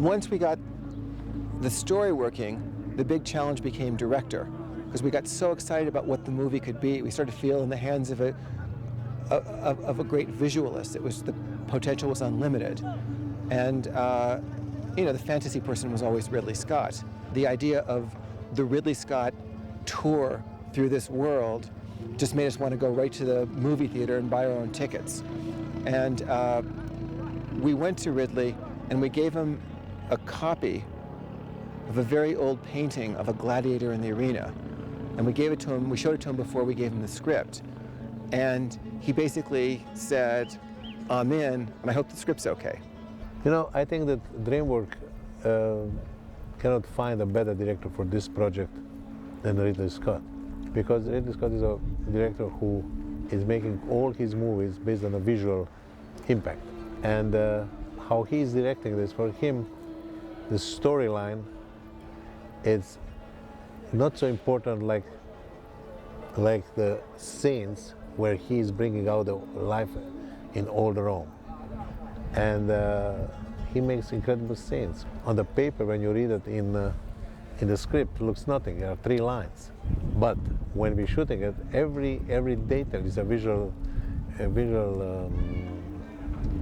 Once we got the story working, the big challenge became director, because we got so excited about what the movie could be. We started to feel in the hands of a great visualist. The potential was unlimited. And you know, the fantasy person was always Ridley Scott. The idea of the Ridley Scott tour through this world just made us want to go right to the movie theater and buy our own tickets. And we went to Ridley and we gave him a copy of a very old painting of a gladiator in the arena. And we gave it to him, we showed it to him before we gave him the script. And he basically said, I'm in, and I hope the script's okay. You know, I think that DreamWorks cannot find a better director for this project than Ridley Scott. Because Ridley Scott is a director who is making all his movies based on a visual impact. And how he's directing this, for him, the storyline is not so important like the scenes where he's bringing out the life in old Rome. And he makes incredible scenes. On the paper, when you read it in the script, it looks nothing. There are 3 lines. But when we're shooting it, every detail is a visual.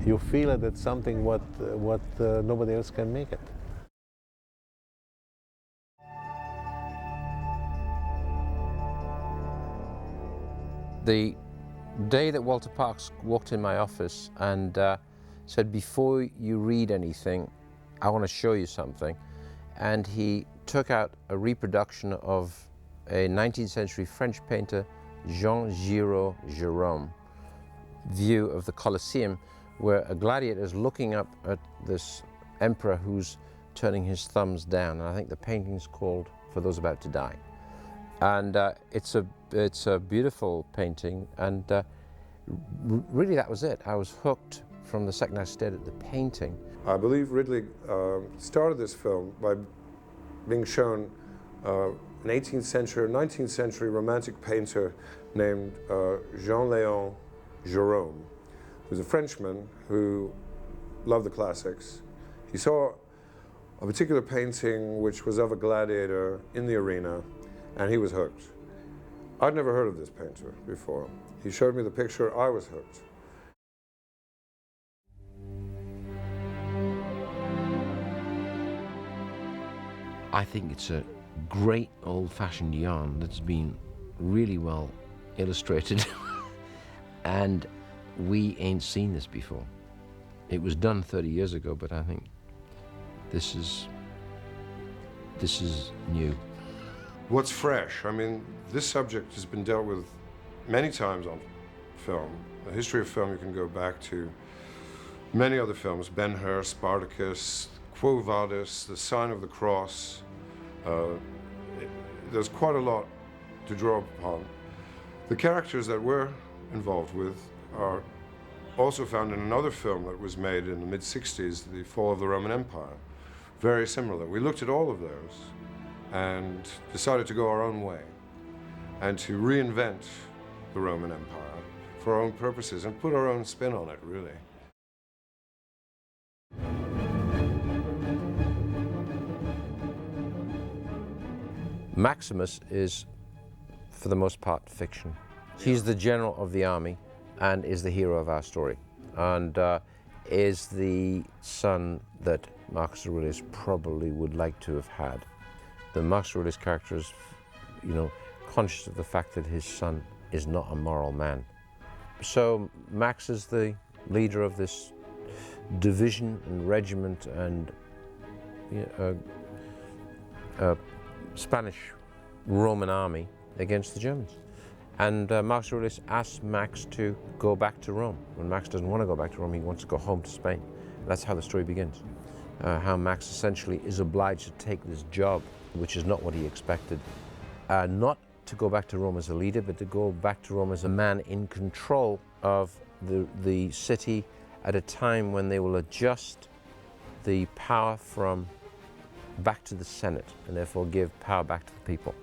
You feel it. It's something what nobody else can make it. The day that Walter Parks walked in my office and said, before you read anything, I want to show you something. And he took out a reproduction of a 19th century French painter, Jean-Giraud Gérôme, view of the Colosseum, where a gladiator is looking up at this emperor who's turning his thumbs down. And I think the painting's called For Those About to Die. And it's a beautiful painting, and really that was it. I was hooked from the second I stared at the painting. I believe Ridley started this film by being shown an 18th century or 19th century romantic painter named Jean-Léon Gérôme, who's a Frenchman who loved the classics. He saw a particular painting which was of a gladiator in the arena, and he was hooked. I'd never heard of this painter before. He showed me the picture, I was hooked. I think it's a great old-fashioned yarn that's been really well illustrated and we ain't seen this before. It was done 30 years ago, but I think this is new. What's fresh? I mean, this subject has been dealt with many times on film. The history of film, you can go back to many other films, Ben-Hur, Spartacus, Quo Vadis, The Sign of the Cross. There's quite a lot to draw upon. The characters that we're involved with are also found in another film that was made in the mid-60s, The Fall of the Roman Empire. Very similar. We looked at all of those and decided to go our own way and to reinvent the Roman Empire for our own purposes and put our own spin on it, really. Maximus is, for the most part, fiction. He's the general of the army and is the hero of our story, and is the son that Marcus Aurelius probably would like to have had. The Marcus Aurelius character is, conscious of the fact that his son is not a moral man. So Max is the leader of this division and regiment and Spanish Roman army against the Germans. And Marcus Aurelius asks Max to go back to Rome. When Max doesn't want to go back to Rome, he wants to go home to Spain. That's how the story begins. How Max essentially is obliged to take this job, which is not what he expected. Not to go back to Rome as a leader, but to go back to Rome as a man in control of the city at a time when they will adjust the power from back to the Senate and therefore give power back to the people.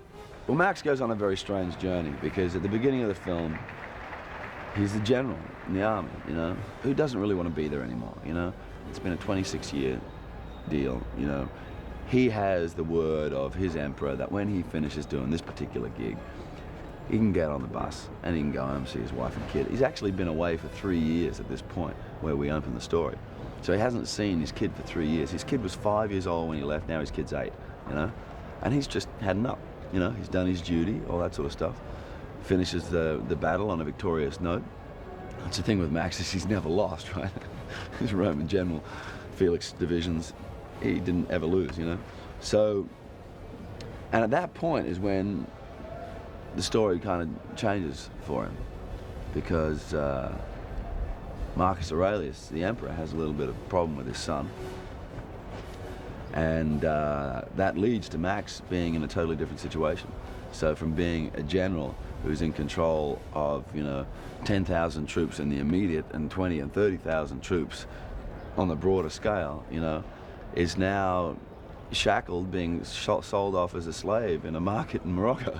Well, Max goes on a very strange journey because at the beginning of the film, he's the general in the army, who doesn't really want to be there anymore, It's been a 26-year deal, you know. He has the word of his emperor that when he finishes doing this particular gig, he can get on the bus and he can go home and see his wife and kid. He's actually been away for 3 years at this point where we open the story. So he hasn't seen his kid for 3 years. His kid was 5 years old when he left, now his kid's 8, you know? And he's just had enough, you know? He's done his duty, all that sort of stuff. Finishes the battle on a victorious note. That's the thing with Max, is he's never lost, right? His Roman general, Felix divisions, he didn't ever lose, you know? So, and at that point is when the story kind of changes for him, because Marcus Aurelius, the emperor, has a little bit of a problem with his son, and that leads to Max being in a totally different situation. So from being a general who's in control of, you know, 10,000 troops in the immediate and 20 and 30,000 troops on the broader scale, you know, is now shackled, being sold off as a slave in a market in Morocco.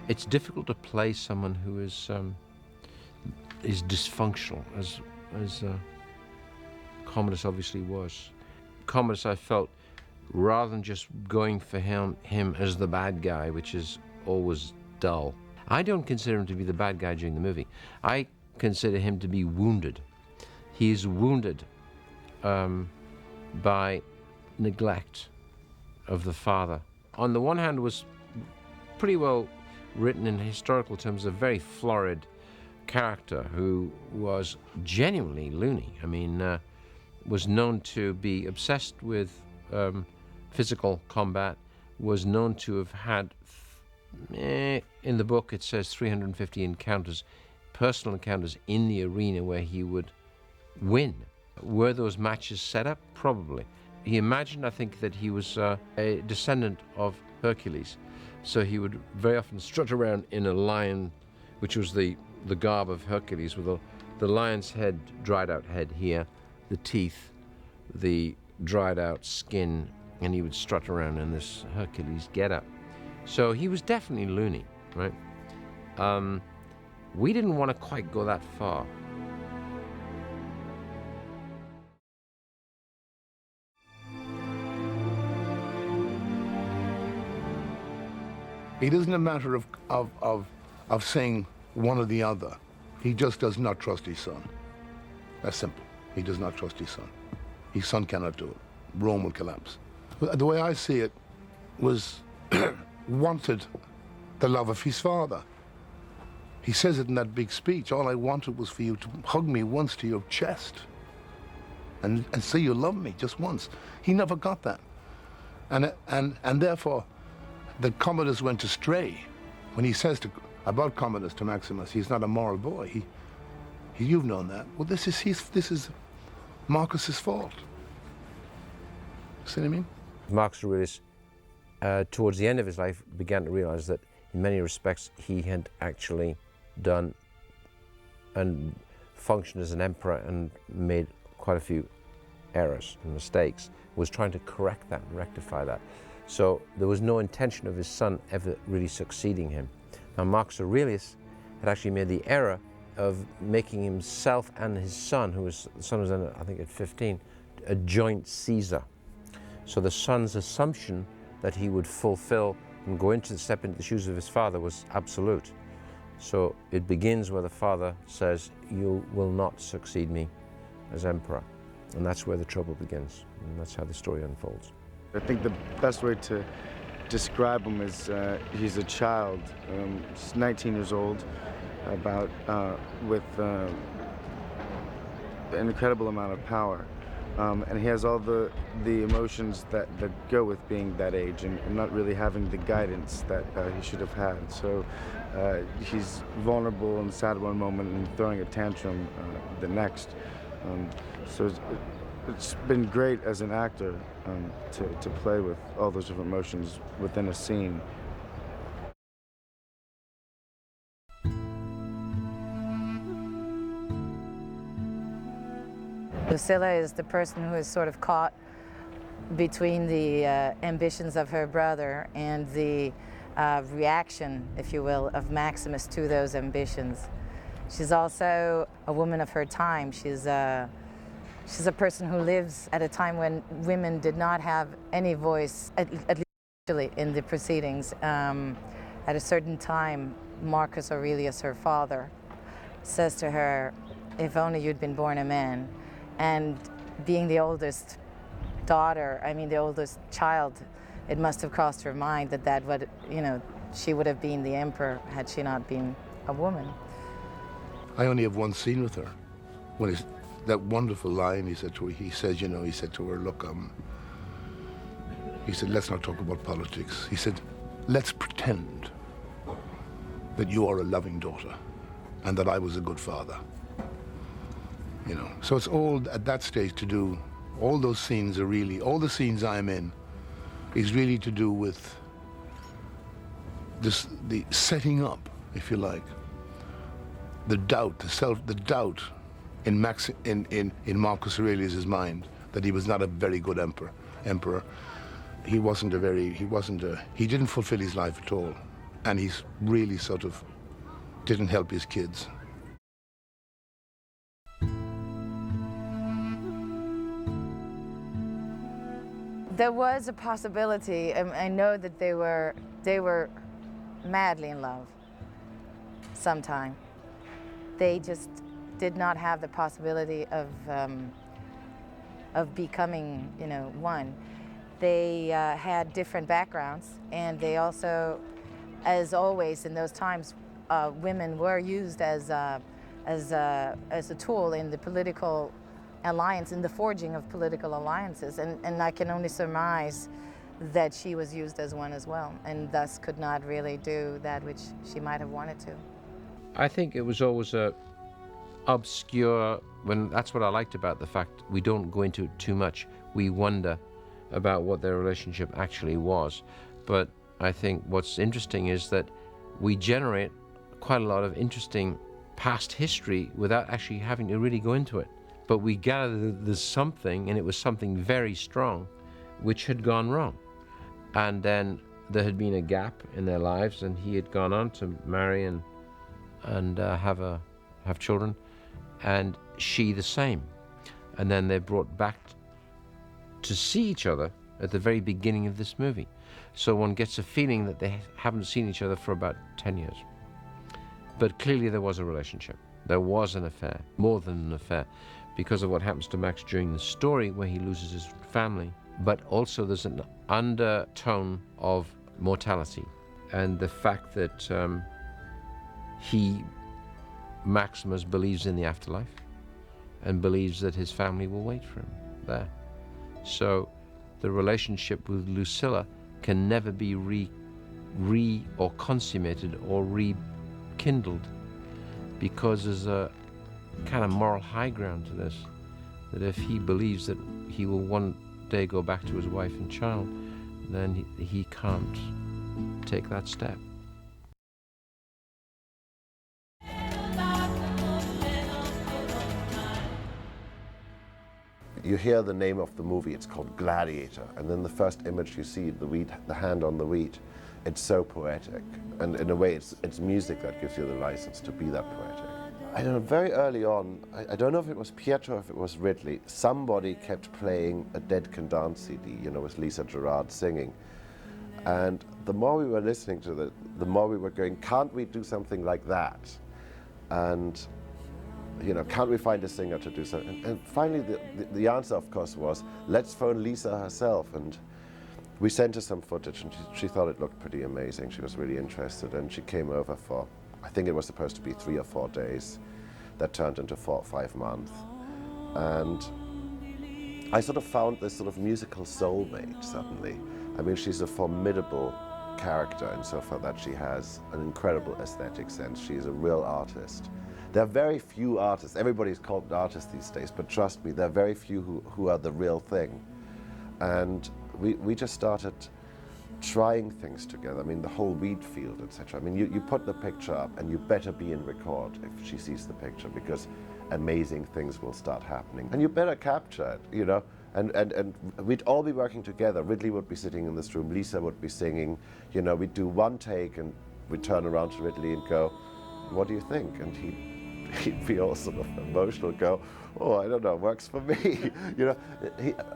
It's difficult to play someone who is dysfunctional, as Commodus obviously was. Commodus, I felt, rather than just going for him as the bad guy, which is always dull. I don't consider him to be the bad guy during the movie. I consider him to be wounded. He is wounded by neglect of the father. On the one hand, was pretty well written in historical terms, a very florid character who was genuinely loony. I mean, was known to be obsessed with physical combat, was known to have had, in the book it says 350 encounters, personal encounters in the arena where he would win. Were those matches set up? Probably. He imagined, I think, that he was a descendant of Hercules. So he would very often strut around in a lion, which was the garb of Hercules, with the lion's head, dried out head here, the teeth, the dried out skin, and he would strut around in this Hercules getup. So he was definitely loony, right? We didn't want to quite go that far. It isn't a matter of saying one or the other. He just does not trust his son. That's simple. He does not trust his son. His son cannot do it. Rome will collapse. The way I see it was wanted the love of his father. He says it in that big speech. All I wanted was for you to hug me once to your chest and say you love me just once. He never got that. And therefore, the Commodus went astray when he says about Commodus to Maximus, he's not a moral boy. You've known that. Well, this is Marcus's fault. See what I mean? Marcus Aurelius, towards the end of his life, began to realize that in many respects he had actually done and functioned as an emperor and made quite a few errors and mistakes, was trying to correct that and rectify that. So there was no intention of his son ever really succeeding him. Now Marcus Aurelius had actually made the error of making himself and his son, the son was then, I think at 15, a joint Caesar. So the son's assumption that he would fulfill and step into the shoes of his father was absolute. So it begins where the father says, "You will not succeed me as emperor." And that's where the trouble begins. And that's how the story unfolds. I think the best way to describe him is he's a child. He's 19 years old, with an incredible amount of power. And he has all the emotions that go with being that age and not really having the guidance that he should have had. So he's vulnerable and sad one moment and throwing a tantrum the next. So it's been great as an actor to play with all those different emotions within a scene. Lucilla is the person who is sort of caught between the ambitions of her brother and the reaction, if you will, of Maximus to those ambitions. She's also a woman of her time. She's a person who lives at a time when women did not have any voice, at least actually in the proceedings. At a certain time, Marcus Aurelius, her father, says to her, "If only you'd been born a man." And being the oldest daughter, I mean the oldest child, it must have crossed her mind that would, she would have been the emperor had she not been a woman. I only have one scene with her. When that wonderful line he said to her, he said to her, look, he said, let's not talk about politics. He said, let's pretend that you are a loving daughter and that I was a good father. So it's all at that stage to do, all those scenes are really, all the scenes I'm in is really to do with the setting up, if you like, the doubt, the doubt in Marcus Aurelius' mind that he was not a very good emperor. He didn't fulfill his life at all. And he's really sort of didn't help his kids. There was a possibility, I know that they were madly in love sometime. They just did not have the possibility of becoming, one. They had different backgrounds, and they also, as always in those times, women were used as a tool in the political alliance, in the forging of political alliances, and I can only surmise that she was used as one as well, and thus could not really do that which she might have wanted to. I think it was always a obscure, that's what I liked about the fact we don't go into it too much. We wonder about what their relationship actually was. But I think what's interesting is that we generate quite a lot of interesting past history without actually having to really go into it. But we gather that there's something, and it was something very strong, which had gone wrong. And then there had been a gap in their lives, and he had gone on to marry and have children, and she the same. And then they're brought back to see each other at the very beginning of this movie. So one gets a feeling that they haven't seen each other for about 10 years. But clearly there was a relationship. There was an affair, more than an affair, because of what happens to Max during the story where he loses his family. But also there's an undertone of mortality and the fact that Maximus believes in the afterlife and believes that his family will wait for him there. So the relationship with Lucilla can never be or consummated or rekindled, because there's a kind of moral high ground to this, that if he believes that he will one day go back to his wife and child, then he can't take that step. You hear the name of the movie, it's called Gladiator, and then the first image you see, the hand on the wheat, it's so poetic. And in a way, it's music that gives you the license to be that poetic. I don't know, very early on, I don't know if it was Pietro or if it was Ridley, somebody kept playing a Dead Can Dance CD, with Lisa Gerrard singing. And the more we were listening to it, the more we were going, can't we do something like that? And can't we find a singer to do something? And finally, the answer, of course, was, let's phone Lisa herself. And we sent her some footage, and she thought it looked pretty amazing. She was really interested, and she came over for, I think it was supposed to be 3 or 4 days. That turned into 4 or 5 months. And I sort of found this sort of musical soulmate suddenly. I mean, she's a formidable character insofar that she has an incredible aesthetic sense. She's a real artist. There are very few artists, everybody's called an artist these days, but trust me, there are very few who are the real thing. And we just started trying things together. I mean, the whole wheat field, etc. I mean, you put the picture up and you better be in record if she sees the picture, because amazing things will start happening. And you better capture it, And we'd all be working together. Ridley would be sitting in this room, Lisa would be singing, we'd do one take and we'd turn around to Ridley and go, what do you think? And he'd be all sort of emotional, go, oh, I don't know, works for me. You know,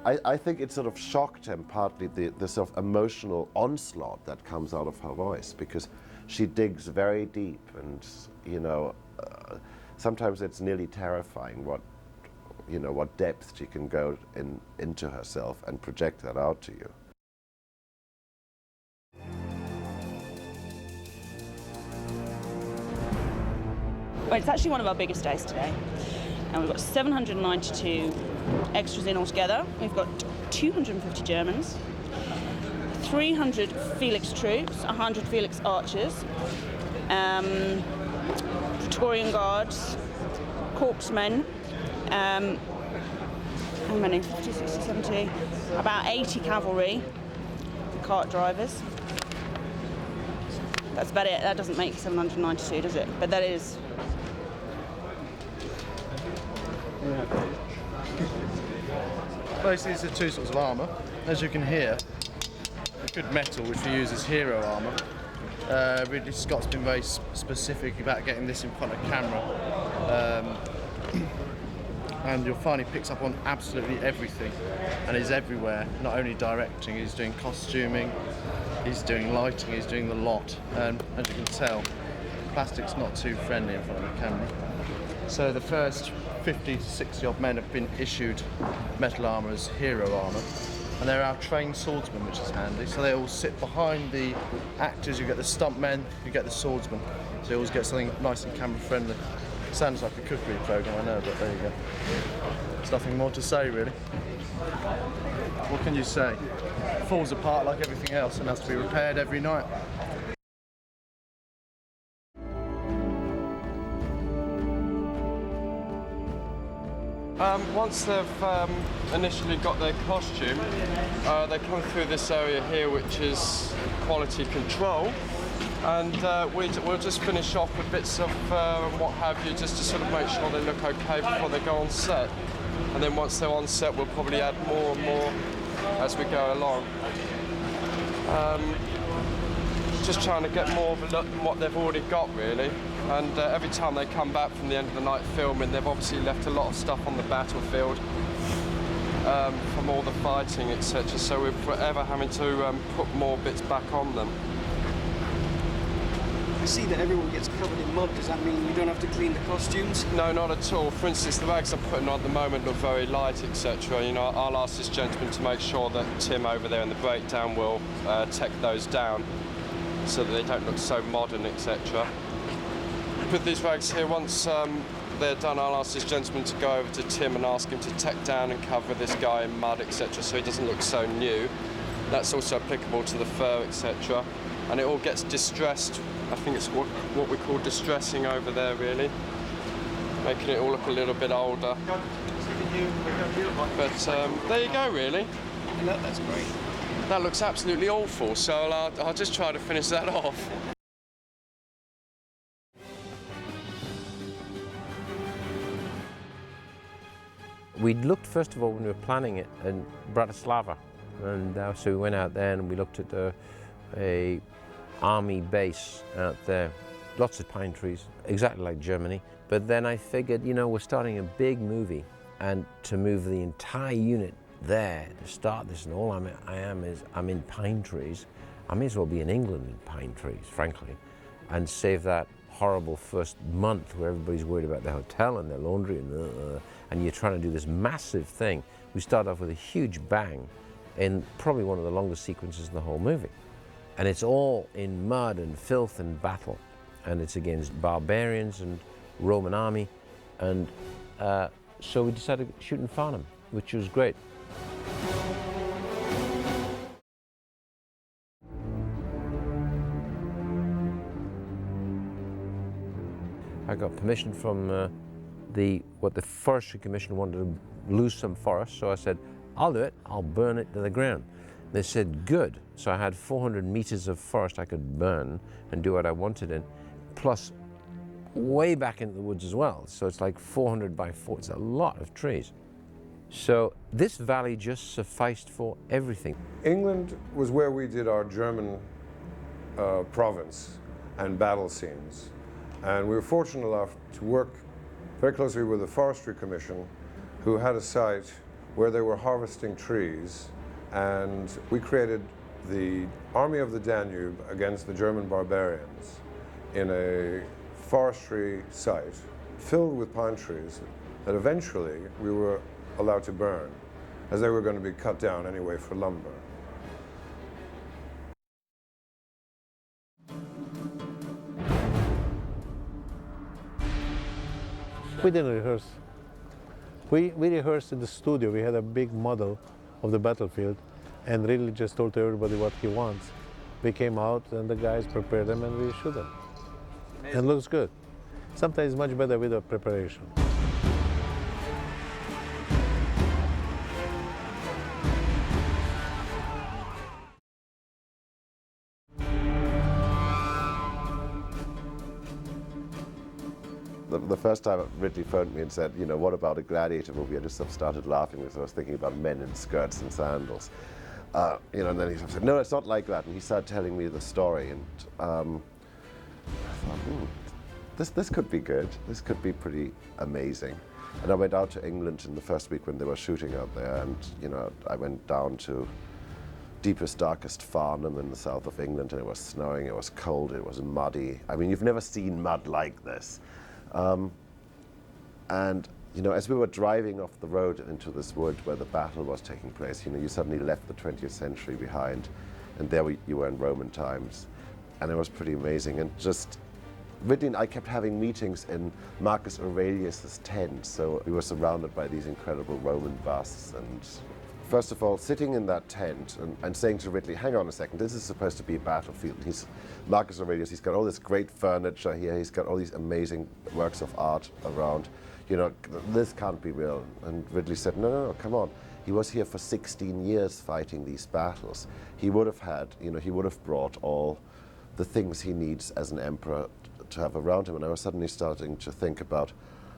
I think it sort of shocked him, partly the sort of emotional onslaught that comes out of her voice, because she digs very deep, and, you know, sometimes it's nearly terrifying what depth she can go into herself and project that out to you. Well, it's actually one of our biggest days today, and we've got 792 extras in altogether. We've got 250 Germans, 300 Felix troops, 100 Felix archers, Praetorian guards, corpsmen, how many? 50, 60, 70, about 80 cavalry, cart drivers. That's about it. That doesn't make 792, does it? But that is. Basically, these are two sorts of armour. As you can hear, the good metal, which we use as hero armour. Ridley Scott's been very specific about getting this in front of camera. And you'll find he picks up on absolutely everything, and he's everywhere. Not only directing, he's doing costuming, he's doing lighting, he's doing the lot. And as you can tell, plastic's not too friendly in front of the camera. So the first 50 to 60 odd men have been issued metal armour as hero armour, and they're our trained swordsmen, which is handy. So they all sit behind the actors. You get the stunt men, you get the swordsmen. So you always get something nice and camera friendly. Sounds like a cookery programme, I know, but there you go. There's nothing more to say, really. What can you say? It falls apart like everything else and has to be repaired every night. Once they've initially got their costume, they come through this area here, which is quality control. And we'll just finish off with bits of what have you, just to sort of make sure they look okay before they go on set. And then once they're on set, we'll probably add more and more as we go along. Just trying to get more of a look at what they've already got, really. And every time they come back from the end of the night filming, they've obviously left a lot of stuff on the battlefield from all the fighting, etc. So we're forever having to put more bits back on them. I see that everyone gets covered in mud. Does that mean you don't have to clean the costumes? No, not at all. For instance, the rags I'm putting on at the moment look very light, etc. You know, I'll ask this gentleman to make sure that Tim over there in the breakdown will take those down so that they don't look so modern, etc. With these rags here, once they're done, I'll ask this gentleman to go over to Tim and ask him to take down and cover this guy in mud, etc., so he doesn't look so new. That's also applicable to the fur, etc. And it all gets distressed. I think it's what we call distressing over there, really, making it all look a little bit older. But there you go, really. That's great. That looks absolutely awful, so I'll just try to finish that off. We looked, first of all, when we were planning it, in Bratislava. And so we went out there and we looked at a army base out there. Lots of pine trees, exactly like Germany. But then I figured, you know, we're starting a big movie, and to move the entire unit there to start this, and all I'm in pine trees. I may as well be in England in pine trees, frankly, and save that horrible first month where everybody's worried about their hotel and their laundry and you're trying to do this massive thing. We start off with a huge bang in probably one of the longest sequences in the whole movie. And it's all in mud and filth and battle. And it's against barbarians and Roman army. And so we decided to shoot in Farnham, which was great. I got permission from what the Forestry Commission wanted to lose some forest, so I said, I'll do it, I'll burn it to the ground. They said, good. So I had 400 meters of forest I could burn and do what I wanted in, plus way back into the woods as well. So it's like 400 by 4, it's a lot of trees. So this valley just sufficed for everything. England was where we did our German province and battle scenes. And we were fortunate enough to work very closely with the Forestry Commission, who had a site where they were harvesting trees, and we created the Army of the Danube against the German barbarians in a forestry site filled with pine trees that eventually we were allowed to burn, as they were going to be cut down anyway for lumber. We didn't rehearse. We rehearsed in the studio. We had a big model of the battlefield and really just told everybody what he wants. We came out and the guys prepared them and we shoot them. And it looks good. Sometimes it's much better with a preparation. The first time Ridley phoned me and said, you know, what about a Gladiator movie? I just started laughing because I was thinking about men in skirts and sandals. You know, and then he said, no, it's not like that. And he started telling me the story, and I thought, this could be good. This could be pretty amazing. And I went out to England in the first week when they were shooting out there, and you know, I went down to deepest, darkest Farnham in the south of England, and it was snowing, it was cold, it was muddy. I mean, you've never seen mud like this. And you know, as we were driving off the road into this wood where the battle was taking place, you know, you suddenly left the 20th century behind, and there you were in Roman times, and it was pretty amazing. And just Ridley and I kept having meetings in Marcus Aurelius's tent, so we were surrounded by these incredible Roman busts. And first of all, sitting in that tent and saying to Ridley, hang on a second, this is supposed to be a battlefield. Marcus Aurelius, he's got all this great furniture here, he's got all these amazing works of art around. You know, this can't be real. And Ridley said, no, come on. He was here for 16 years fighting these battles. He would have had, you know, he would have brought all the things he needs as an emperor to have around him. And I was suddenly starting to think about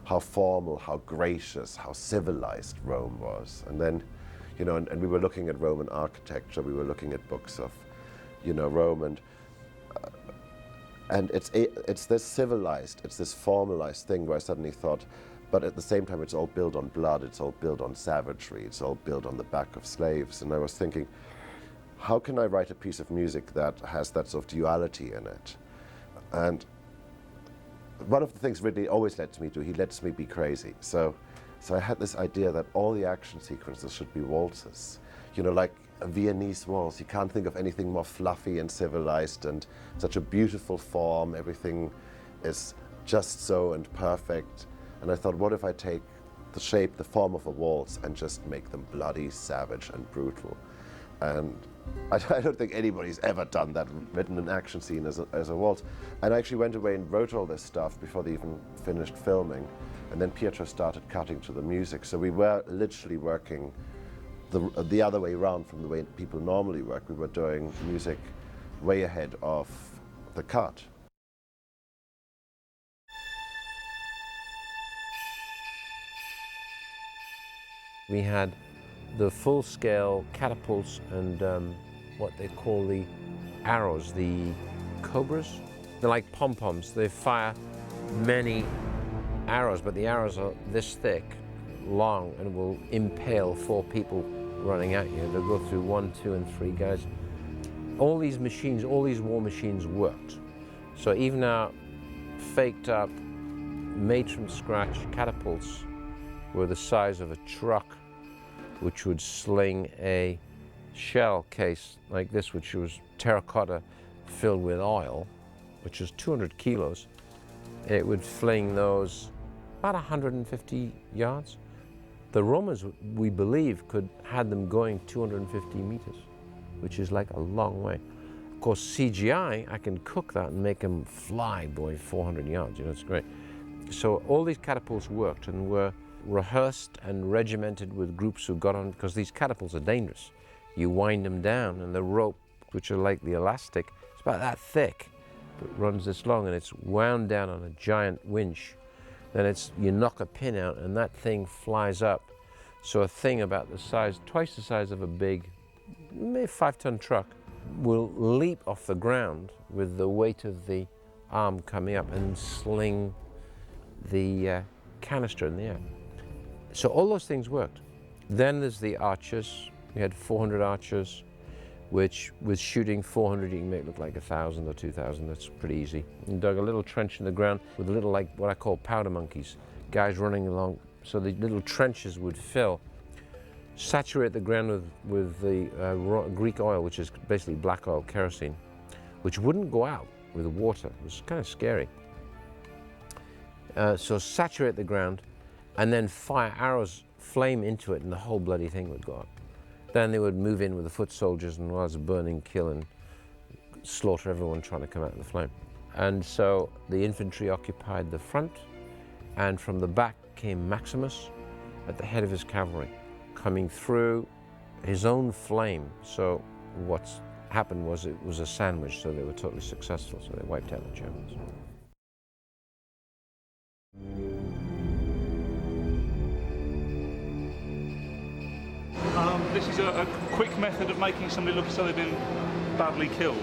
how formal, how gracious, how civilized Rome was. And then, you know, and we were looking at Roman architecture, we were looking at books of, you know, Rome, and it's this civilized, it's this formalized thing where I suddenly thought, but at the same time it's all built on blood, it's all built on savagery, it's all built on the back of slaves. And I was thinking, how can I write a piece of music that has that sort of duality in it? And one of the things Ridley always lets me do, he lets me be crazy. So I had this idea that all the action sequences should be waltzes. You know, like a Viennese waltz. You can't think of anything more fluffy and civilized and such a beautiful form. Everything is just so and perfect. And I thought, what if I take the shape, the form of a waltz and just make them bloody, savage and brutal? And I don't think anybody's ever done that, written an action scene as a waltz. And I actually went away and wrote all this stuff before they even finished filming. And then Pietro started cutting to the music. So we were literally working the other way around from the way people normally work. We were doing music way ahead of the cut. We had the full-scale catapults and what they call the arrows, the cobras. They're like pom-poms. They fire many arrows, but the arrows are this thick, long, and will impale 4 people running at you. They'll go through 1, 2, and 3 guys. All these machines, all these war machines worked. So even our faked up, made from scratch catapults were the size of a truck, which would sling a shell case like this, which was terracotta filled with oil, which was 200 kilos. It would fling those about 150 yards. The Romans, we believe, had them going 250 meters, which is like a long way. Of course, CGI, I can cook that and make them fly, boy, 400 yards, you know, it's great. So all these catapults worked and were rehearsed and regimented with groups who got on, because these catapults are dangerous. You wind them down and the rope, which are like the elastic, it's about that thick, but runs this long, and it's wound down on a giant winch. Then you knock a pin out and that thing flies up. So a thing about the size, twice the size of a big, maybe 5-ton truck, will leap off the ground with the weight of the arm coming up and sling the canister in the air. So all those things worked. Then there's the archers. We had 400 archers, which with shooting 400 you can make look like 1,000 or 2,000. That's pretty easy. And dug a little trench in the ground with a little, like what I call powder monkeys, guys running along, so the little trenches would fill. Saturate the ground with the Greek oil, which is basically black oil, kerosene, which wouldn't go out with the water. It was kind of scary. So saturate the ground and then fire arrows, flame into it, and the whole bloody thing would go up. Then they would move in with the foot soldiers and while burning, kill and slaughter everyone trying to come out of the flame. And so the infantry occupied the front, and from the back came Maximus at the head of his cavalry, coming through his own flame. So what's happened was it was a sandwich, so they were totally successful, so they wiped out the Germans. This is a quick method of making somebody look as though they've been badly killed.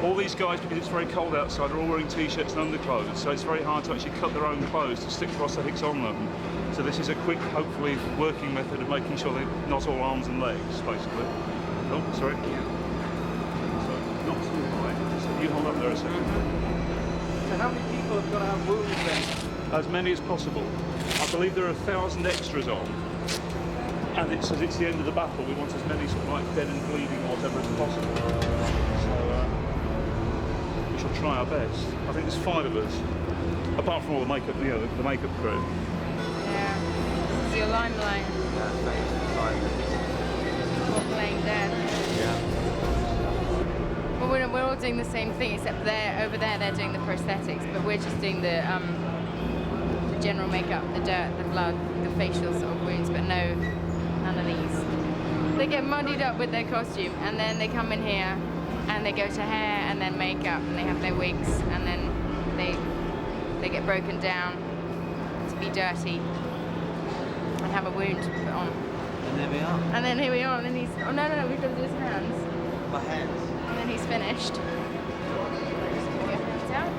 All these guys, because it's very cold outside, are all wearing t-shirts and underclothes, so it's very hard to actually cut their own clothes to stick prosthetics on them. So this is a quick, hopefully, working method of making sure they're not all arms and legs, basically. Oh, sorry. So, not too high. So you hold up there a second. So how many people have got to have wounds then? As many as possible. I believe there are 1,000 extras on. And it's as it's the end of the battle, we want as many sort of like dead and bleeding or whatever as possible. So we shall try our best. I think there's 5 of us, apart from all the makeup, you know, the makeup crew. Yeah. This is your limelight. All playing dead. Yeah. Well, we're all doing the same thing, except over there they're doing the prosthetics, but we're just doing the general makeup, the dirt, the blood, the facial sort of wounds, but none of these. They get muddied up with their costume, and then they come in here, and they go to hair, and then makeup, and they have their wigs, and then they get broken down to be dirty, and have a wound to put on. And there we are. And then here we are, and then he's, oh no, we've done his hands. My hands. And then he's finished. Get your hands out.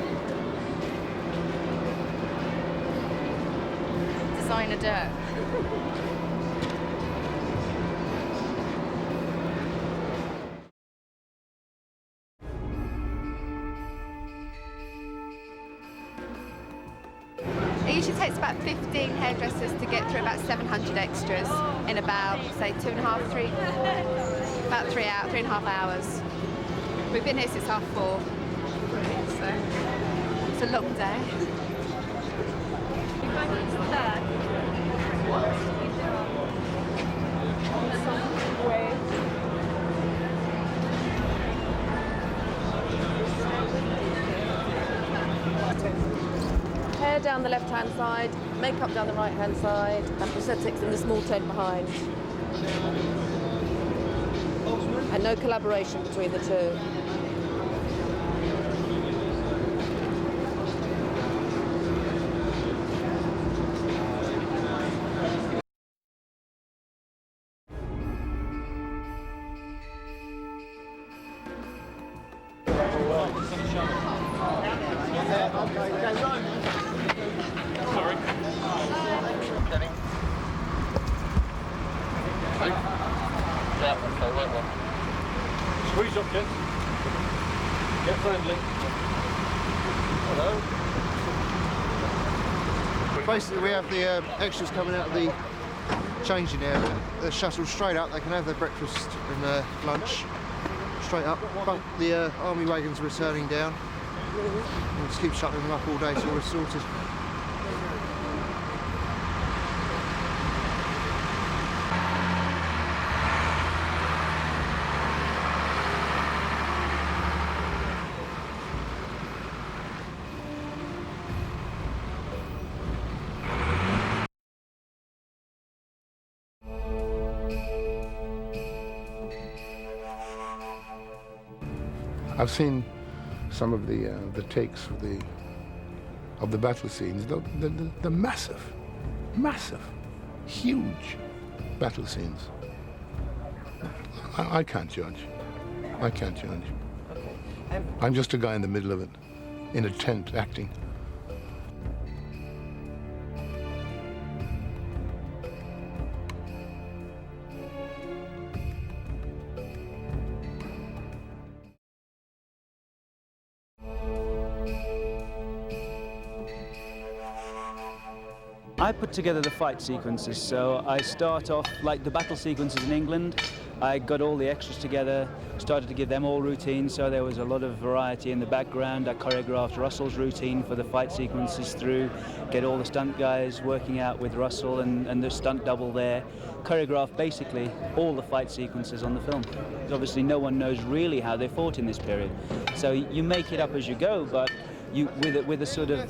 Designer dirt. It usually takes about 15 hairdressers to get through about 700 extras in about, say, 3.5 hours. We've been here since 4:30, so it's a long day. Hair down the left-hand side, makeup down the right-hand side, and prosthetics in the small tent behind. And no collaboration between the two. Squeeze up, kids. Get friendly. Hello. Basically, we have the extras coming out of the changing area. They're shuttled straight up. They can have their breakfast and lunch straight up. But the army wagons are returning down. We'll just keep shuttling them up all day till we're sorted. I've seen some of the takes of the battle scenes. The massive, huge battle scenes. I can't judge. I can't judge. I'm just a guy in the middle of it, in a tent acting. I put together the fight sequences, so I start off like the battle sequences in England. I got all the extras together, started to give them all routines, so there was a lot of variety in the background. I choreographed Russell's routine for the fight sequences through, get all the stunt guys working out with Russell and the stunt double there. Choreographed basically all the fight sequences on the film. Obviously no one knows really how they fought in this period, so you make it up as you go, but with a sort of,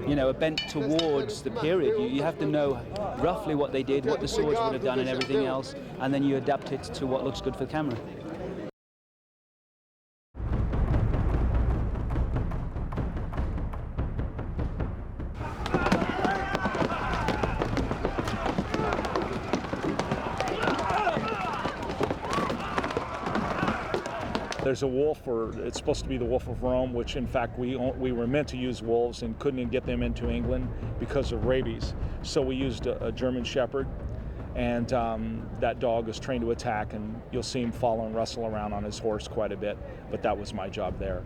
you know, a bent towards the period. You have to know roughly what they did, what the swords would have done and everything else, and then you adapt it to what looks good for the camera. There's a wolf, or it's supposed to be the Wolf of Rome, which in fact we were meant to use wolves and couldn't get them into England because of rabies. So we used a German Shepherd, and that dog is trained to attack, and you'll see him following Russell around on his horse quite a bit, but that was my job there.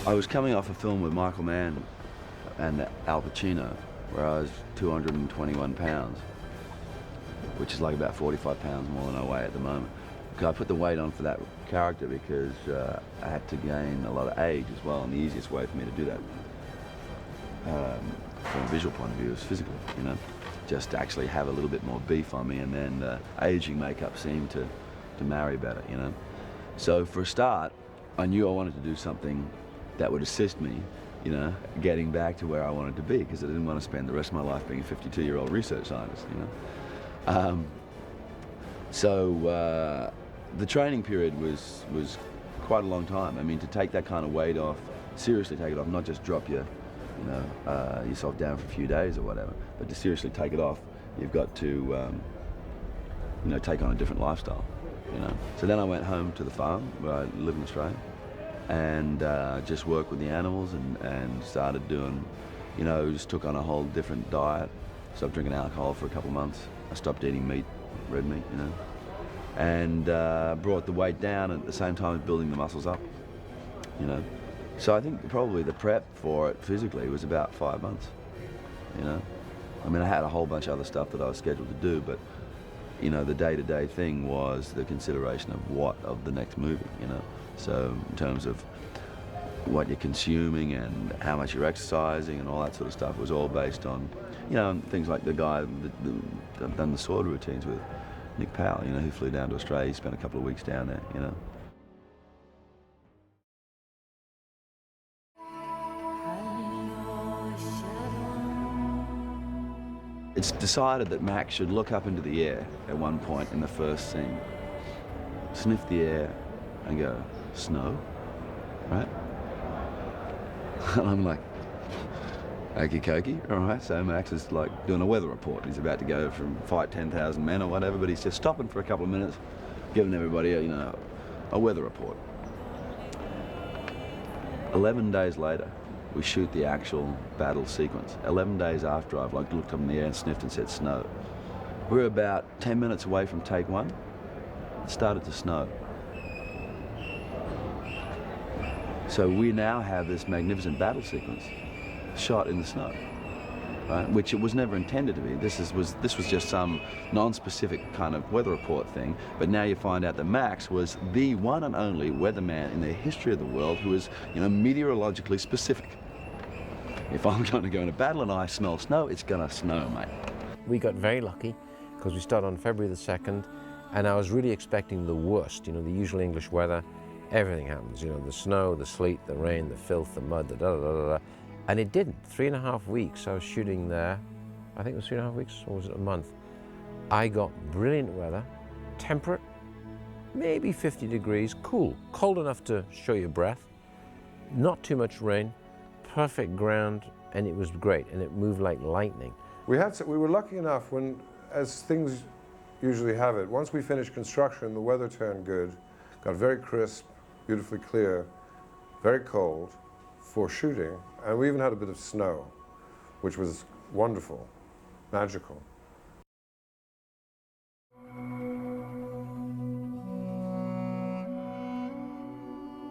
I was coming off a film with Michael Mann and Al Pacino, where I was 221 pounds, which is like about 45 pounds more than I weigh at the moment. I put the weight on for that character because I had to gain a lot of age as well, and the easiest way for me to do that from a visual point of view is physical, you know, just to actually have a little bit more beef on me, and then aging makeup seemed to marry better, you know. So for a start, I knew I wanted to do something that would assist me, you know, getting back to where I wanted to be, because I didn't want to spend the rest of my life being a 52-year-old research scientist, you know. So the training period was quite a long time. I mean, to take that kind of weight off, seriously take it off, not just drop yourself down for a few days or whatever, but to seriously take it off, you've got to, you know, take on a different lifestyle, you know. So then I went home to the farm where I live in Australia, and just worked with the animals and started doing, you know, just took on a whole different diet. Stopped drinking alcohol for a couple of months. I stopped eating meat, red meat, you know, and brought the weight down at the same time as building the muscles up, you know. So I think probably the prep for it physically was about 5 months, you know. I mean, I had a whole bunch of other stuff that I was scheduled to do, but, you know, the day-to-day thing was the consideration of the next movie, you know. So in terms of what you're consuming and how much you're exercising and all that sort of stuff, was all based on, you know, things like the guy that I've done the sword routines with, Nick Powell, you know, who flew down to Australia, spent a couple of weeks down there, you know. It's decided that Max should look up into the air at one point in the first scene, sniff the air and go, snow, right? And I'm like, okie dokie, all right. So Max is like doing a weather report. He's about to go from fight 10,000 men or whatever, but he's just stopping for a couple of minutes, giving everybody a weather report. 11 days later, we shoot the actual battle sequence. 11 days after I've like looked up in the air and sniffed and said snow. We're about 10 minutes away from take one. It started to snow. So we now have this magnificent battle sequence shot in the snow, right? Which it was never intended to be. This was just some non-specific kind of weather report thing. But now you find out that Max was the one and only weatherman in the history of the world who is, you know, meteorologically specific. If I'm going to go in a battle and I smell snow, it's going to snow, mate. We got very lucky because we started on February the 2nd, and I was really expecting the worst, you know, the usual English weather. Everything happens, you know, the snow, the sleet, the rain, the filth, the mud, the da-da-da-da-da. And it didn't. 3.5 weeks I was shooting there. I think it was 3.5 weeks, or was it a month? I got brilliant weather, temperate, maybe 50 degrees, cool, cold enough to show your breath, not too much rain, perfect ground, and it was great, and it moved like lightning. We were lucky enough when, as things usually have it, once we finished construction, the weather turned good, got very crisp, beautifully clear, very cold for shooting, and we even had a bit of snow, which was wonderful, magical.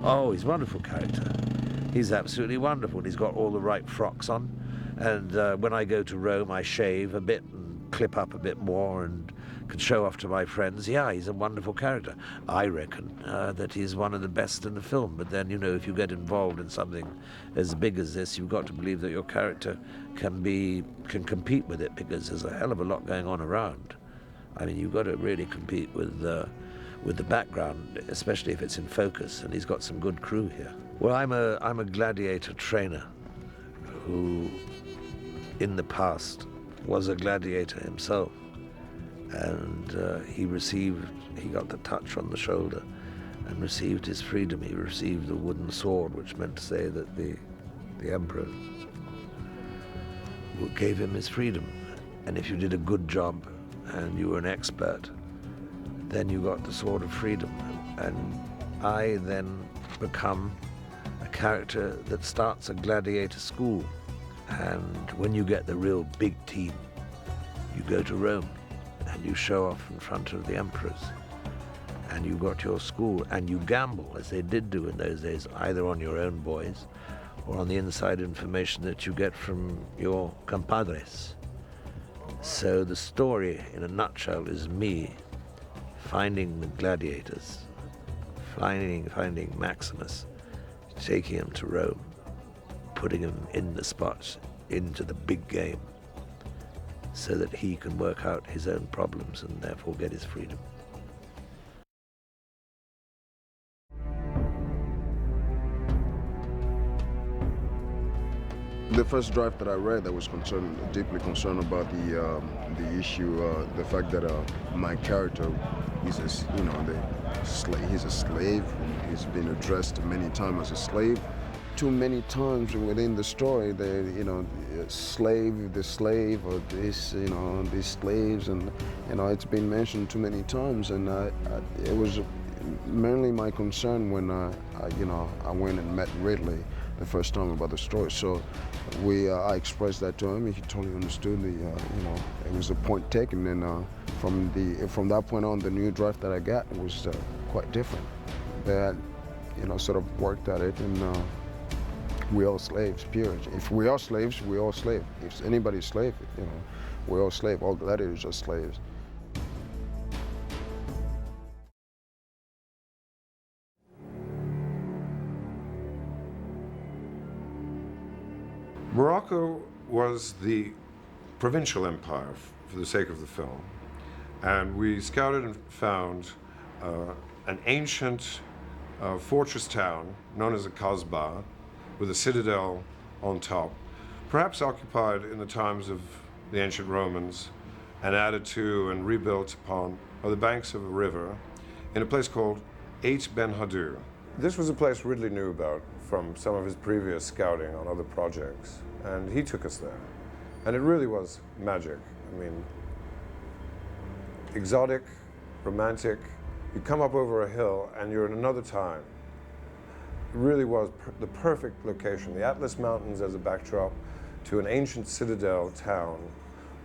Oh, he's a wonderful character. He's absolutely wonderful. He's got all the right frocks on. And when I go to Rome, I shave a bit and clip up a bit more and can show off to my friends. Yeah, he's a wonderful character. I reckon that he's one of the best in the film. But then, you know, if you get involved in something as big as this, you've got to believe that your character can compete with it, because there's a hell of a lot going on around. I mean, you've got to really compete with the background, especially if it's in focus, and he's got some good crew here. Well, I'm a gladiator trainer who, in the past, was a gladiator himself, and he got the touch on the shoulder and received his freedom. He received the wooden sword, which meant to say that the emperor gave him his freedom. And if you did a good job and you were an expert, then you got the sword of freedom. And I then become a character that starts a gladiator school. And when you get the real big team, you go to Rome and you show off in front of the emperors. And you got your school, and you gamble, as they did do in those days, either on your own boys or on the inside information that you get from your compadres. So the story, in a nutshell, is me finding the gladiators, finding Maximus, taking him to Rome, putting him in the spots, into the big game, so that he can work out his own problems and therefore get his freedom. The first draft that I read, I was deeply concerned about the issue, the fact that my character is he's a slave. He's been addressed many times as a slave. Too many times within the story, the slave, or this, these slaves, and it's been mentioned too many times, and it was mainly my concern when I went and met Ridley the first time about the story. So I expressed that to him. He totally understood. It was a point taken, and from that point on, the new draft that I got was quite different. That sort of worked at it, and we all slaves. Period. If we are slaves, we all slave. If anybody's slave, we're all slave. All gladiators are slaves. Morocco was the provincial empire, for the sake of the film, and we scouted and found an ancient fortress town known as a Kasbah, with a citadel on top, perhaps occupied in the times of the ancient Romans and added to and rebuilt upon by the banks of a river in a place called Ait Ben Haddou. This was a place Ridley knew about from some of his previous scouting on other projects, and he took us there. And it really was magic. I mean, exotic, romantic. You come up over a hill and you're in another time. It really was the perfect location. The Atlas Mountains as a backdrop to an ancient citadel town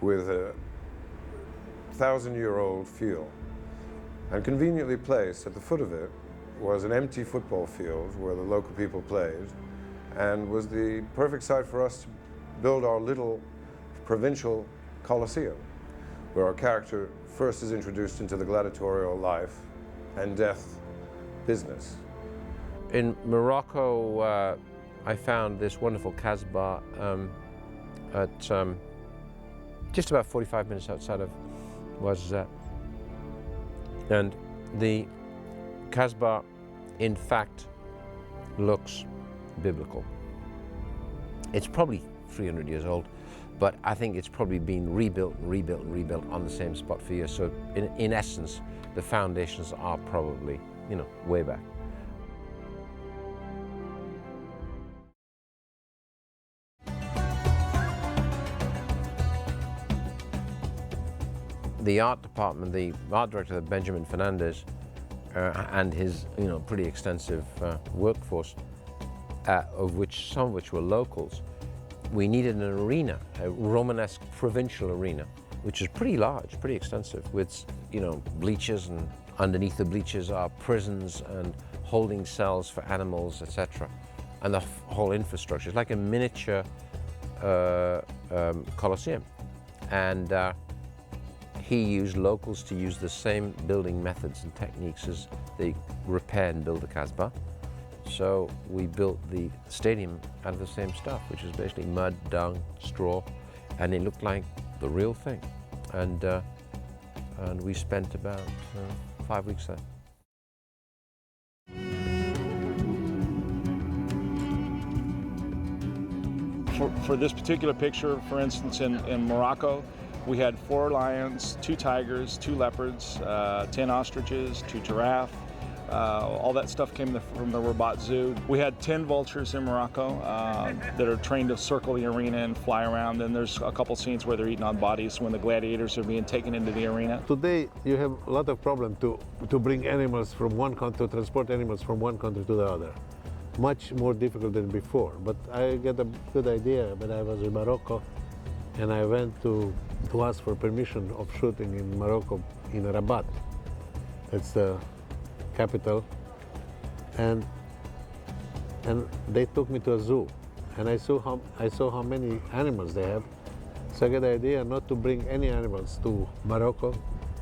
with a 1,000-year-old feel. And conveniently placed at the foot of it was an empty football field where the local people played, and was the perfect site for us to build our little provincial Colosseum, where our character first is introduced into the gladiatorial life and death business. In Morocco, I found this wonderful Kasbah at just about 45 minutes outside of Ouarzazate. And the Kasbah, in fact, looks biblical. It's probably 300 years old, but I think it's probably been rebuilt and rebuilt and rebuilt on the same spot for years. So in essence, the foundations are probably, way back. The art department, the art director, Benjamin Fernandez, and his pretty extensive workforce, of which some of which were locals, we needed an arena, a Romanesque provincial arena, which is pretty large, pretty extensive, with bleachers, and underneath the bleachers are prisons and holding cells for animals, etc. And the whole infrastructure. It's like a miniature Colosseum. And he used locals to use the same building methods and techniques as they repair and build the Kasbah. So we built the stadium out of the same stuff, which is basically mud, dung, straw, and it looked like the real thing. And we spent about 5 weeks there. For this particular picture, for instance, in Morocco, we had 4 lions, 2 tigers, 2 leopards, 10 ostriches, 2 giraffe. All that stuff came from the Rabat Zoo. We had 10 vultures in Morocco that are trained to circle the arena and fly around. And there's a couple scenes where they're eating on bodies when the gladiators are being taken into the arena. Today, you have a lot of problem to bring animals from one country, to transport animals from one country to the other. Much more difficult than before. But I got a good idea when I was in Morocco, and I went to ask for permission of shooting in Morocco, in Rabat. It's the capital, and they took me to a zoo, and I saw how many animals they have. So I got the idea not to bring any animals to Morocco,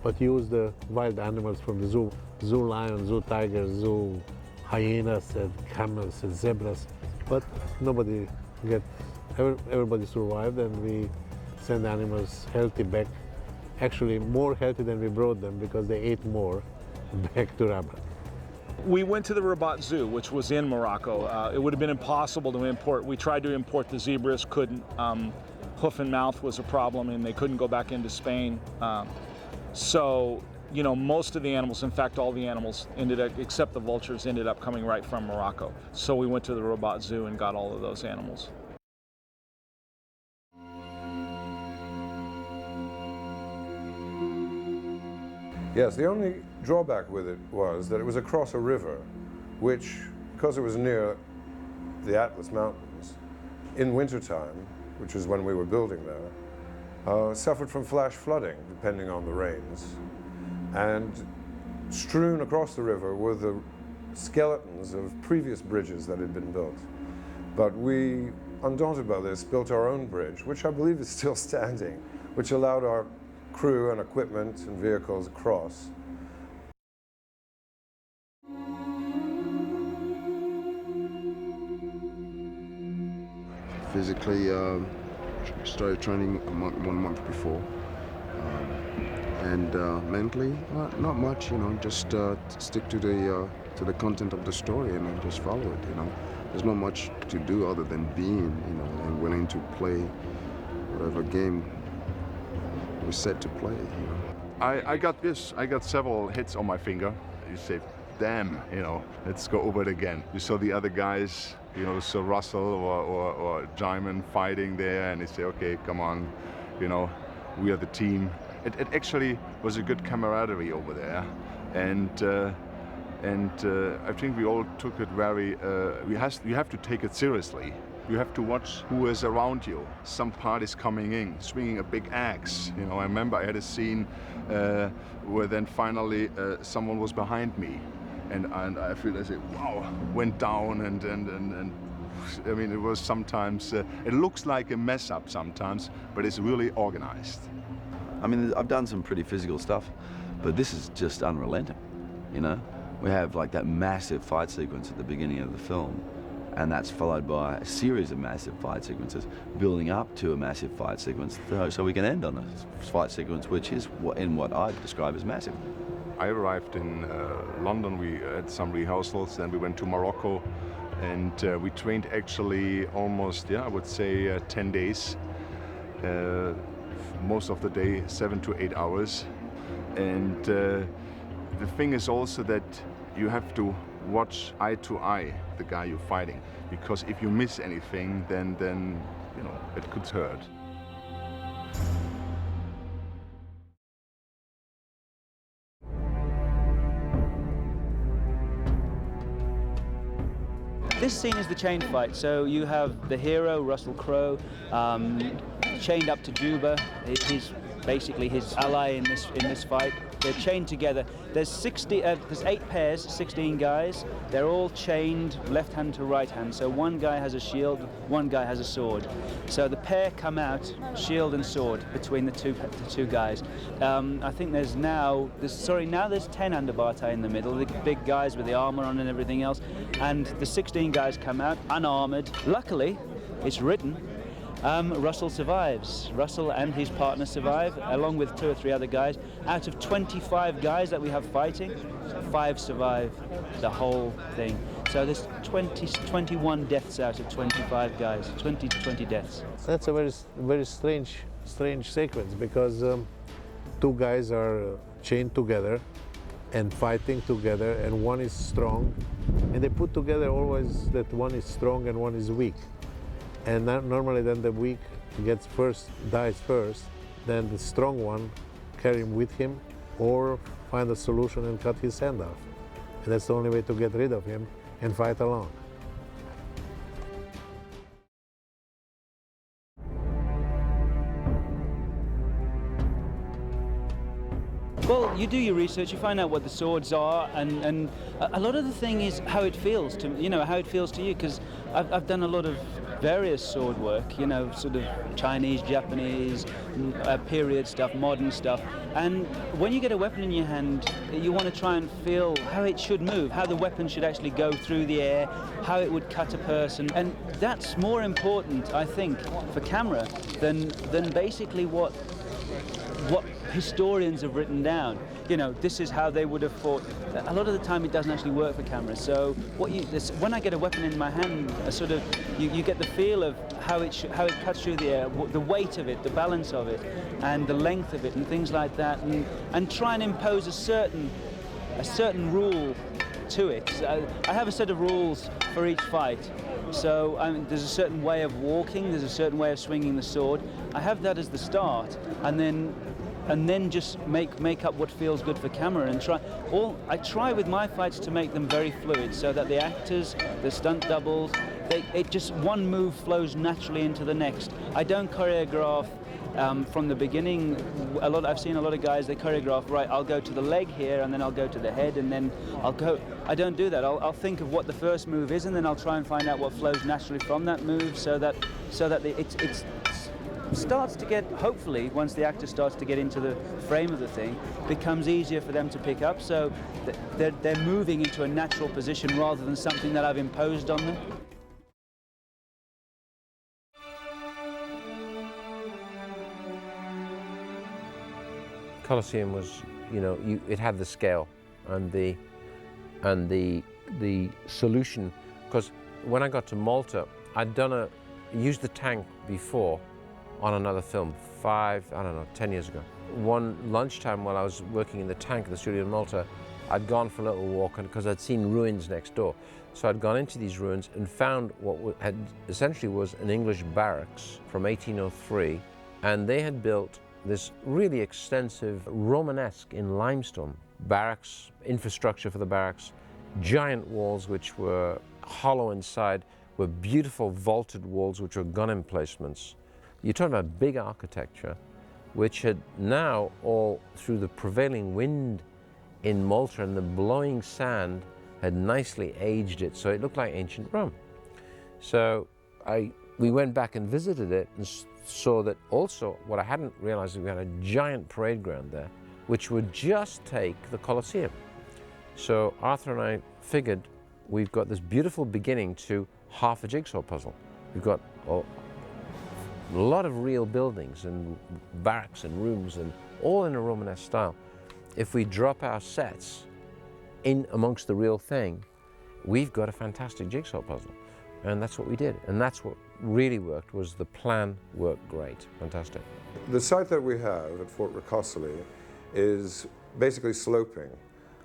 but use the wild animals from the zoo. Zoo lions, zoo tigers, zoo hyenas and camels and zebras, but everybody survived, and we send animals healthy back, actually more healthy than we brought them because they ate more, back to Rabat. We went to the Rabat Zoo, which was in Morocco. It would have been impossible to import. We tried to import the zebras, couldn't. Hoof and mouth was a problem, and they couldn't go back into Spain. So, you know, most of the animals, in fact, all the animals ended up, except the vultures, ended up coming right from Morocco. So we went to the Rabat Zoo and got all of those animals. Yes, the only drawback with it was that it was across a river, which, because it was near the Atlas Mountains, in wintertime, which was when we were building there, suffered from flash flooding, depending on the rains. And strewn across the river were the skeletons of previous bridges that had been built. But we, undaunted by this, built our own bridge, which I believe is still standing, which allowed our crew and equipment and vehicles across. Physically, started training 1 month before. And mentally, not much, you know, just stick to the content of the story and just follow it, you know. There's not much to do other than being, you know, and willing to play whatever game we're set to play, you know. I got several hits on my finger. You say, damn, you know, let's go over it again. You saw the other guys, you know, Sir Russell or Jaimin fighting there, and they say, okay, come on, you know, we are the team. It actually was a good camaraderie over there, and I think we all took it very. You have to take it seriously. You have to watch who is around you. Some party's coming in, swinging a big axe. You know, I remember I had a scene where then finally someone was behind me, and I feel as it went down and I mean, it was sometimes it looks like a mess up sometimes, but it's really organized. I mean, I've done some pretty physical stuff, but this is just unrelenting, you know? We have like that massive fight sequence at the beginning of the film, and that's followed by a series of massive fight sequences, building up to a massive fight sequence, so we can end on a fight sequence which is what I describe as massive. I arrived in London, we had some rehearsals, then we went to Morocco, and we trained actually almost, I would say 10 days. Most of the day, 7 to 8 hours. And the thing is also that you have to watch eye to eye the guy you're fighting, because if you miss anything, then you know, it could hurt. This scene is the chain fight, so you have the hero, Russell Crowe, chained up to Juba. He's basically his ally in this fight. They're chained together. There's 8 pairs, 16 guys. They're all chained left hand to right hand. So one guy has a shield, one guy has a sword. So the pair come out, shield and sword, between the two guys. I think there's 10 Underbartai in the middle, the big guys with the armor on and everything else. And the 16 guys come out unarmored. Luckily, it's written, Russell survives. Russell and his partner survive, along with 2 or 3 other guys. Out of 25 guys that we have fighting, 5 survive the whole thing. So there's 21 deaths out of 25 guys, 20 deaths. That's a very strange sequence, because 2 guys are chained together and fighting together, and one is strong, and they put together always that one is strong and one is weak. And normally then the weak dies first, then the strong one carry him with him, or find a solution and cut his hand off. And that's the only way to get rid of him and fight alone. Well, you do your research, you find out what the swords are, and a lot of the thing is how it feels to you, because I've done a lot of various sword work, sort of Chinese, Japanese, period stuff, modern stuff. And when you get a weapon in your hand, you want to try and feel how it should move, how the weapon should actually go through the air, how it would cut a person. And that's more important, I think, for camera than basically what historians have written down. This is how they would have fought. A lot of the time it doesn't actually work for camera. So when I get a weapon in my hand, you get the feel of how it cuts through the air, the weight of it, the balance of it, and the length of it, and things like that, and try and impose a certain rule to it. I have a set of rules for each fight. So there's a certain way of walking, there's a certain way of swinging the sword. I have that as the start, and then just make up what feels good for camera, and I try with my fights to make them very fluid, so that the actors, the stunt doubles, it just one move flows naturally into the next. I don't choreograph from the beginning. I've seen a lot of guys, they choreograph, right, I'll go to the leg here, and then I'll go to the head, and then I'll go. I don't do that. I'll think of what the first move is, and then I'll try and find out what flows naturally from that move, so that it starts to get, hopefully, once the actor starts to get into the frame of the thing, becomes easier for them to pick up, so they're moving into a natural position rather than something that I've imposed on them. Colosseum was, it had the scale and the solution, because when I got to Malta, I'd used the tank before on another film 10 years ago. One lunchtime while I was working in the tank at the studio in Malta, I'd gone for a little walk, because I'd seen ruins next door. So I'd gone into these ruins and found what had essentially was an English barracks from 1803, and they had built this really extensive Romanesque in limestone barracks, infrastructure for the barracks, giant walls which were hollow inside, were beautiful vaulted walls which were gun emplacements. You're talking about big architecture, which had now, all through the prevailing wind in Malta and the blowing sand, had nicely aged it, so it looked like ancient Rome. So we went back and visited it and saw that also, what I hadn't realized, is we had a giant parade ground there, which would just take the Colosseum. So Arthur and I figured we've got this beautiful beginning to half a jigsaw puzzle. We've got a lot of real buildings and barracks and rooms, and all in a Romanesque style. If we drop our sets in amongst the real thing, we've got a fantastic jigsaw puzzle. And that's what we did. And that's what really worked, was the plan worked great. Fantastic. The site that we have at Fort Ricosoli is basically sloping.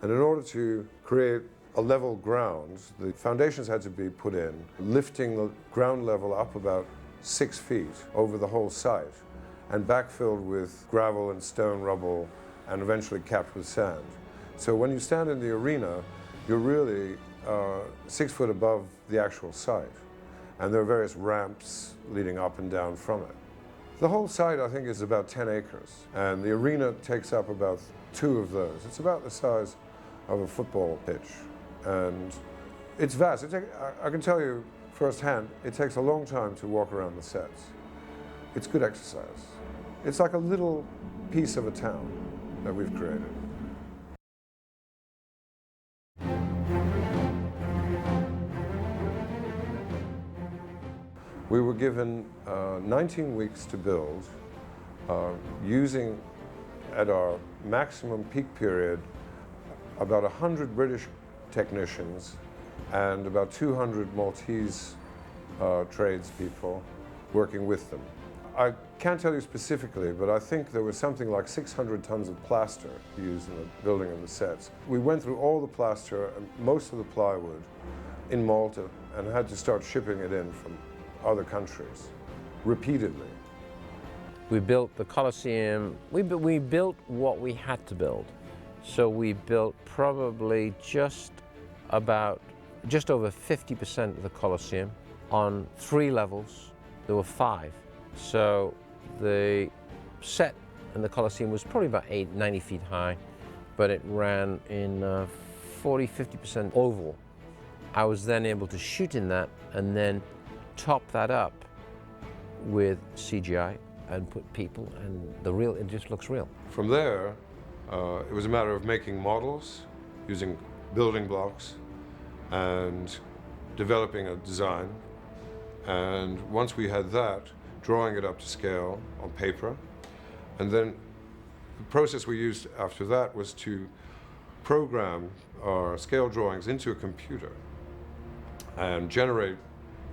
And in order to create a level ground, the foundations had to be put in, lifting the ground level up about 6 feet over the whole site, and backfilled with gravel and stone rubble, and eventually capped with sand. So when you stand in the arena, you're really 6 foot above the actual site. And there are various ramps leading up and down from it. The whole site, I think, is about 10 acres, and the arena takes up about 2 of those. It's about the size of a football pitch, and it's vast. I can tell you firsthand, it takes a long time to walk around the sets. It's good exercise. It's like a little piece of a town that we've created. We were given 19 weeks to build, using, at our maximum peak period, about 100 British technicians and about 200 Maltese tradespeople working with them. I can't tell you specifically, but I think there was something like 600 tons of plaster used in the building of the sets. We went through all the plaster and most of the plywood in Malta and had to start shipping it in from other countries repeatedly. We built the Colosseum. We built what we had to build. So we built probably just over 50% of the Colosseum on 3 levels. There were 5. So the set in the Colosseum was probably about 90 feet high, but it ran in 40–50% oval. I was then able to shoot in that and then top that up with CGI and put people, and it just looks real. From there, it was a matter of making models, using building blocks, and developing a design. And once we had that, drawing it up to scale on paper. And then the process we used after that was to program our scale drawings into a computer and generate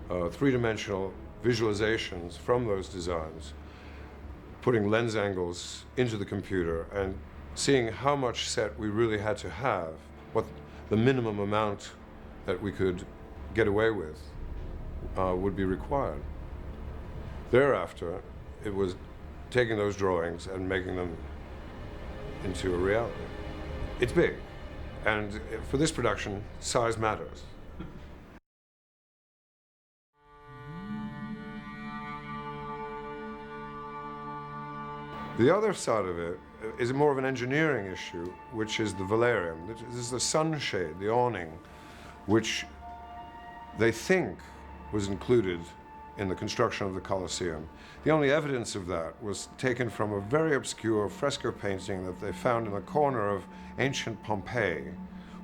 3-dimensional visualizations from those designs, putting lens angles into the computer and seeing how much set we really had to have, what the minimum amount that we could get away with would be required. Thereafter, it was taking those drawings and making them into a reality. It's big, and for this production, size matters. The other side of it is more of an engineering issue, which is the velarium. This is the sunshade, the awning, which they think was included in the construction of the Colosseum. The only evidence of that was taken from a very obscure fresco painting that they found in the corner of ancient Pompeii,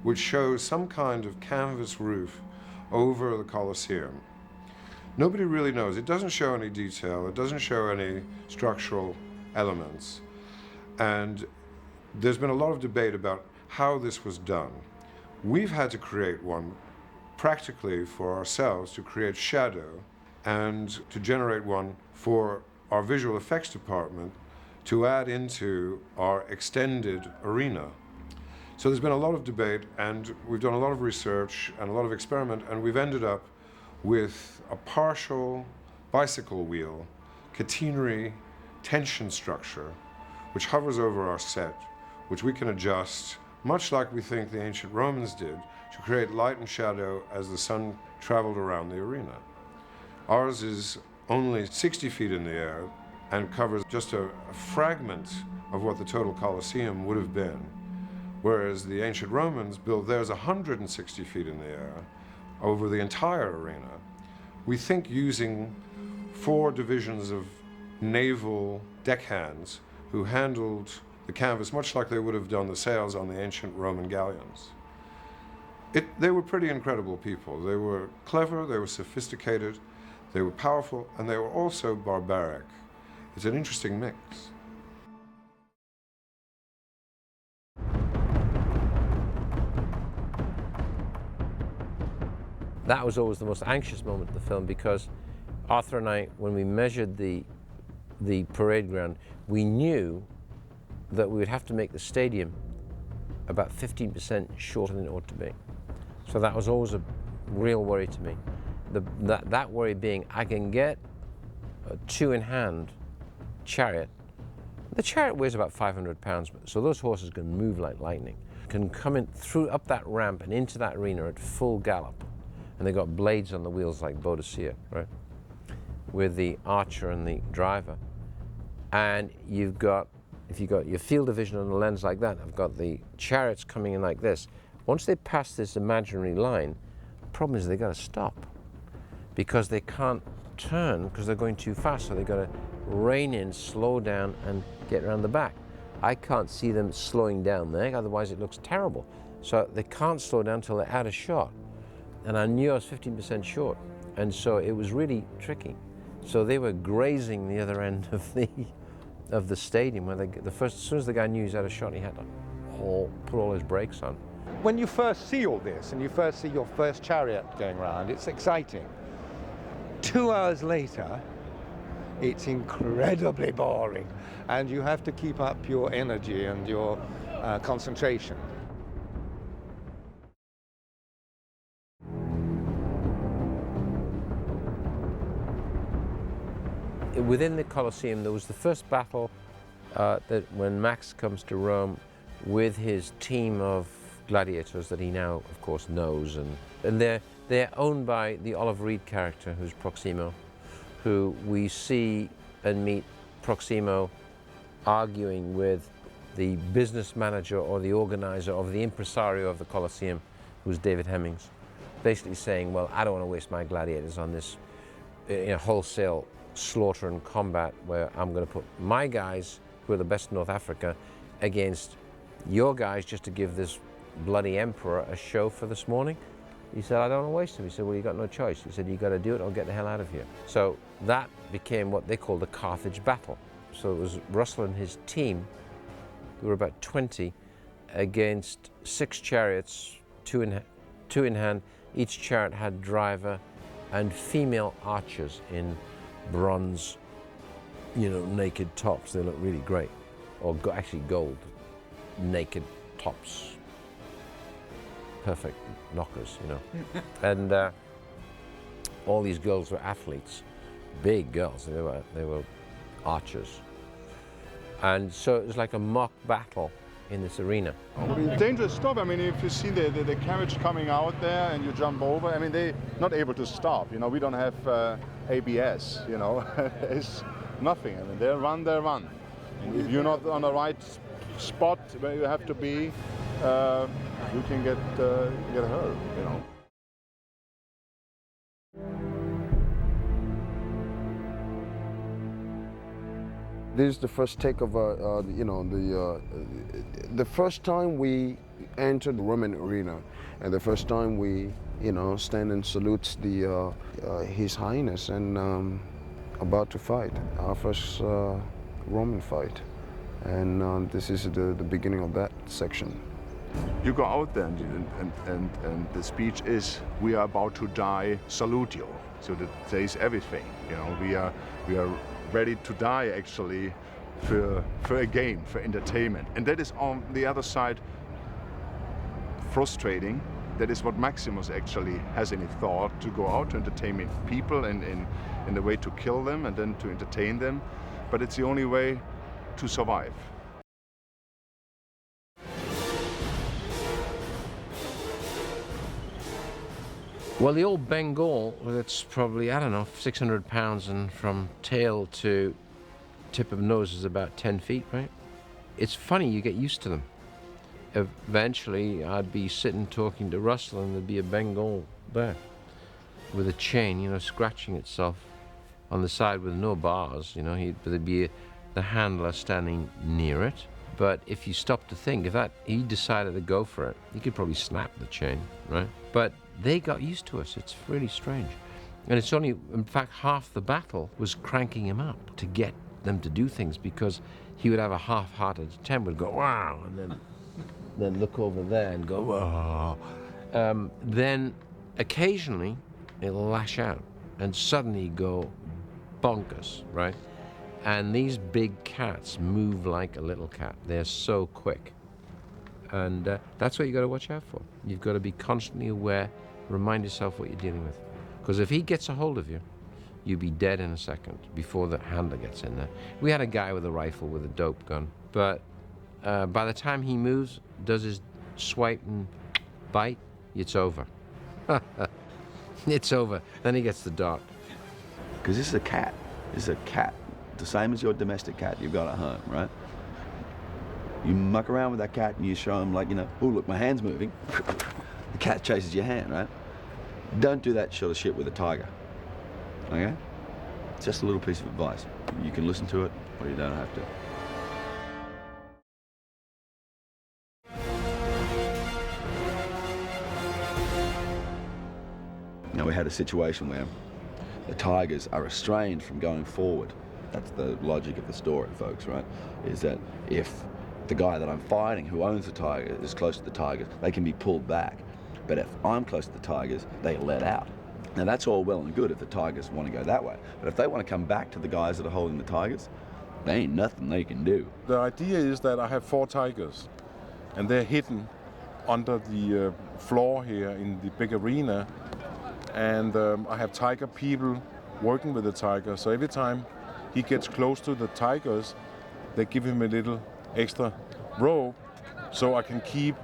which shows some kind of canvas roof over the Colosseum. Nobody really knows. It doesn't show any detail. It doesn't show any structural elements. And there's been a lot of debate about how this was done. We've had to create one practically for ourselves to create shadow and to generate one for our visual effects department to add into our extended arena. So there's been a lot of debate, and we've done a lot of research and a lot of experiment, and we've ended up with a partial bicycle wheel catenary tension structure which hovers over our set, which we can adjust much like we think the ancient Romans did to create light and shadow as the sun traveled around the arena. Ours is only 60 feet in the air and covers just a fragment of what the total Colosseum would have been, whereas the ancient Romans built theirs 160 feet in the air over the entire arena. We think using 4 divisions of naval deckhands who handled the canvas much like they would have done the sails on the ancient Roman galleons. They were pretty incredible people. They were clever, they were sophisticated, they were powerful, and they were also barbaric. It's an interesting mix. That was always the most anxious moment of the film, because Arthur and I, when we measured the parade ground, we knew that we would have to make the stadium about 15% shorter than it ought to be. So that was always a real worry to me. That worry being, I can get a 2-in-hand chariot. The chariot weighs about 500 pounds, so those horses can move like lightning. Can come in up that ramp and into that arena at full gallop. And they got blades on the wheels like Boadicea, right? With the archer and the driver. and you've got, if you've got your field of vision on a lens like that, I've got the chariots coming in like this. Once they pass this imaginary line, the problem is they've got to stop because they can't turn because they're going too fast, so they've got to rein in, slow down, and get around the back. I can't see them slowing down there, otherwise it looks terrible. So they can't slow down until they're out of shot. And I knew I was 15% short, and so it was really tricky. So they were grazing the other end of the stadium, where as soon as the guy knew he was out of shot, he had to put all his brakes on. When you first see all this, and you first see your first chariot going around, it's exciting. 2 hours later, it's incredibly boring, and you have to keep up your energy and your concentration. Within the Colosseum, there was the first battle that when Max comes to Rome with his team of gladiators that he now, of course, knows, and they're owned by the Olive Reed character, who's Proximo, who we see and meet Proximo arguing with the business manager or the organizer of the impresario of the Colosseum, who's David Hemmings, basically saying, well, I don't want to waste my gladiators on this wholesale slaughter and combat where I'm going to put my guys, who are the best in North Africa, against your guys just to give this bloody emperor a show for this morning. He said, I don't want to waste him. He said, well, you got no choice. He said, you got to do it or get the hell out of here. So that became what they called the Carthage battle. So it was Russell and his team, there were about 20, against 6 chariots, two in hand. Each chariot had driver and female archers in bronze, naked tops. They look really great. Or actually gold, naked tops. Perfect knockers, And all these girls were athletes, big girls. They were archers. And so it was like a mock battle in this arena. Dangerous stuff. I mean, if you see the carriage coming out there and you jump over, I mean, they're not able to stop. We don't have ABS, It's nothing. I mean, they run. And if you're not on the right spot where you have to be, you can get hurt, This is the first take of the first time we entered the Roman arena, and the first time we stand and salute His Highness and about to fight our first Roman fight, and this is the beginning of that section. You go out there and the speech is, we are about to die, salutio. So that says everything. We are ready to die actually for a game, for entertainment. And that is on the other side frustrating. That is what Maximus actually has in his thought, to go out to entertain people and in a way to kill them and then to entertain them. But it's the only way to survive. Well, the old Bengal, that's probably, 600 pounds, and from tail to tip of nose is about 10 feet, right? It's funny, you get used to them. Eventually, I'd be sitting talking to Russell, and there'd be a Bengal there with a chain, scratching itself on the side with no bars, there'd be the handler standing near it. But if you stop to think, if he decided to go for it, he could probably snap the chain, right? But they got used to us. It's really strange. And it's only, in fact, half the battle was cranking him up to get them to do things, because he would have a half-hearted attempt, would go, wow, and then look over there and go, wow. Then occasionally it'll lash out and suddenly go bonkers, right? And these big cats move like a little cat. They're so quick. And that's what you got to watch out for. You've got to be constantly aware, remind yourself what you're dealing with. Because if he gets a hold of you, you'll be dead in a second before the handler gets in there. We had a guy with a rifle with a dope gun, but by the time he moves, does his swipe and bite, it's over. It's over. Then he gets the dart. Because this is a cat. This is a cat the same as your domestic cat you've got at home, right? You muck around with that cat and you show him, like, you know, oh, look, my hand's moving. The cat chases your hand, right? Don't do that sort of shit with a tiger, okay? Just a little piece of advice. You can listen to it or you don't have to. Now, we had a situation where the tigers are restrained from going forward. That's the logic of the story, folks, right? Is that if the guy that I'm fighting who owns the tiger is close to the tigers, they can be pulled back. But if I'm close to the tigers, they let out. Now, that's all well and good if the tigers want to go that way. But if they want to come back to the guys that are holding the tigers, there ain't nothing they can do. The idea is that I have 4 tigers, and they're hidden under the floor here in the big arena. And I have tiger people working with the tiger. So every time he gets close to the tigers, they give him a little extra rope so I can keep,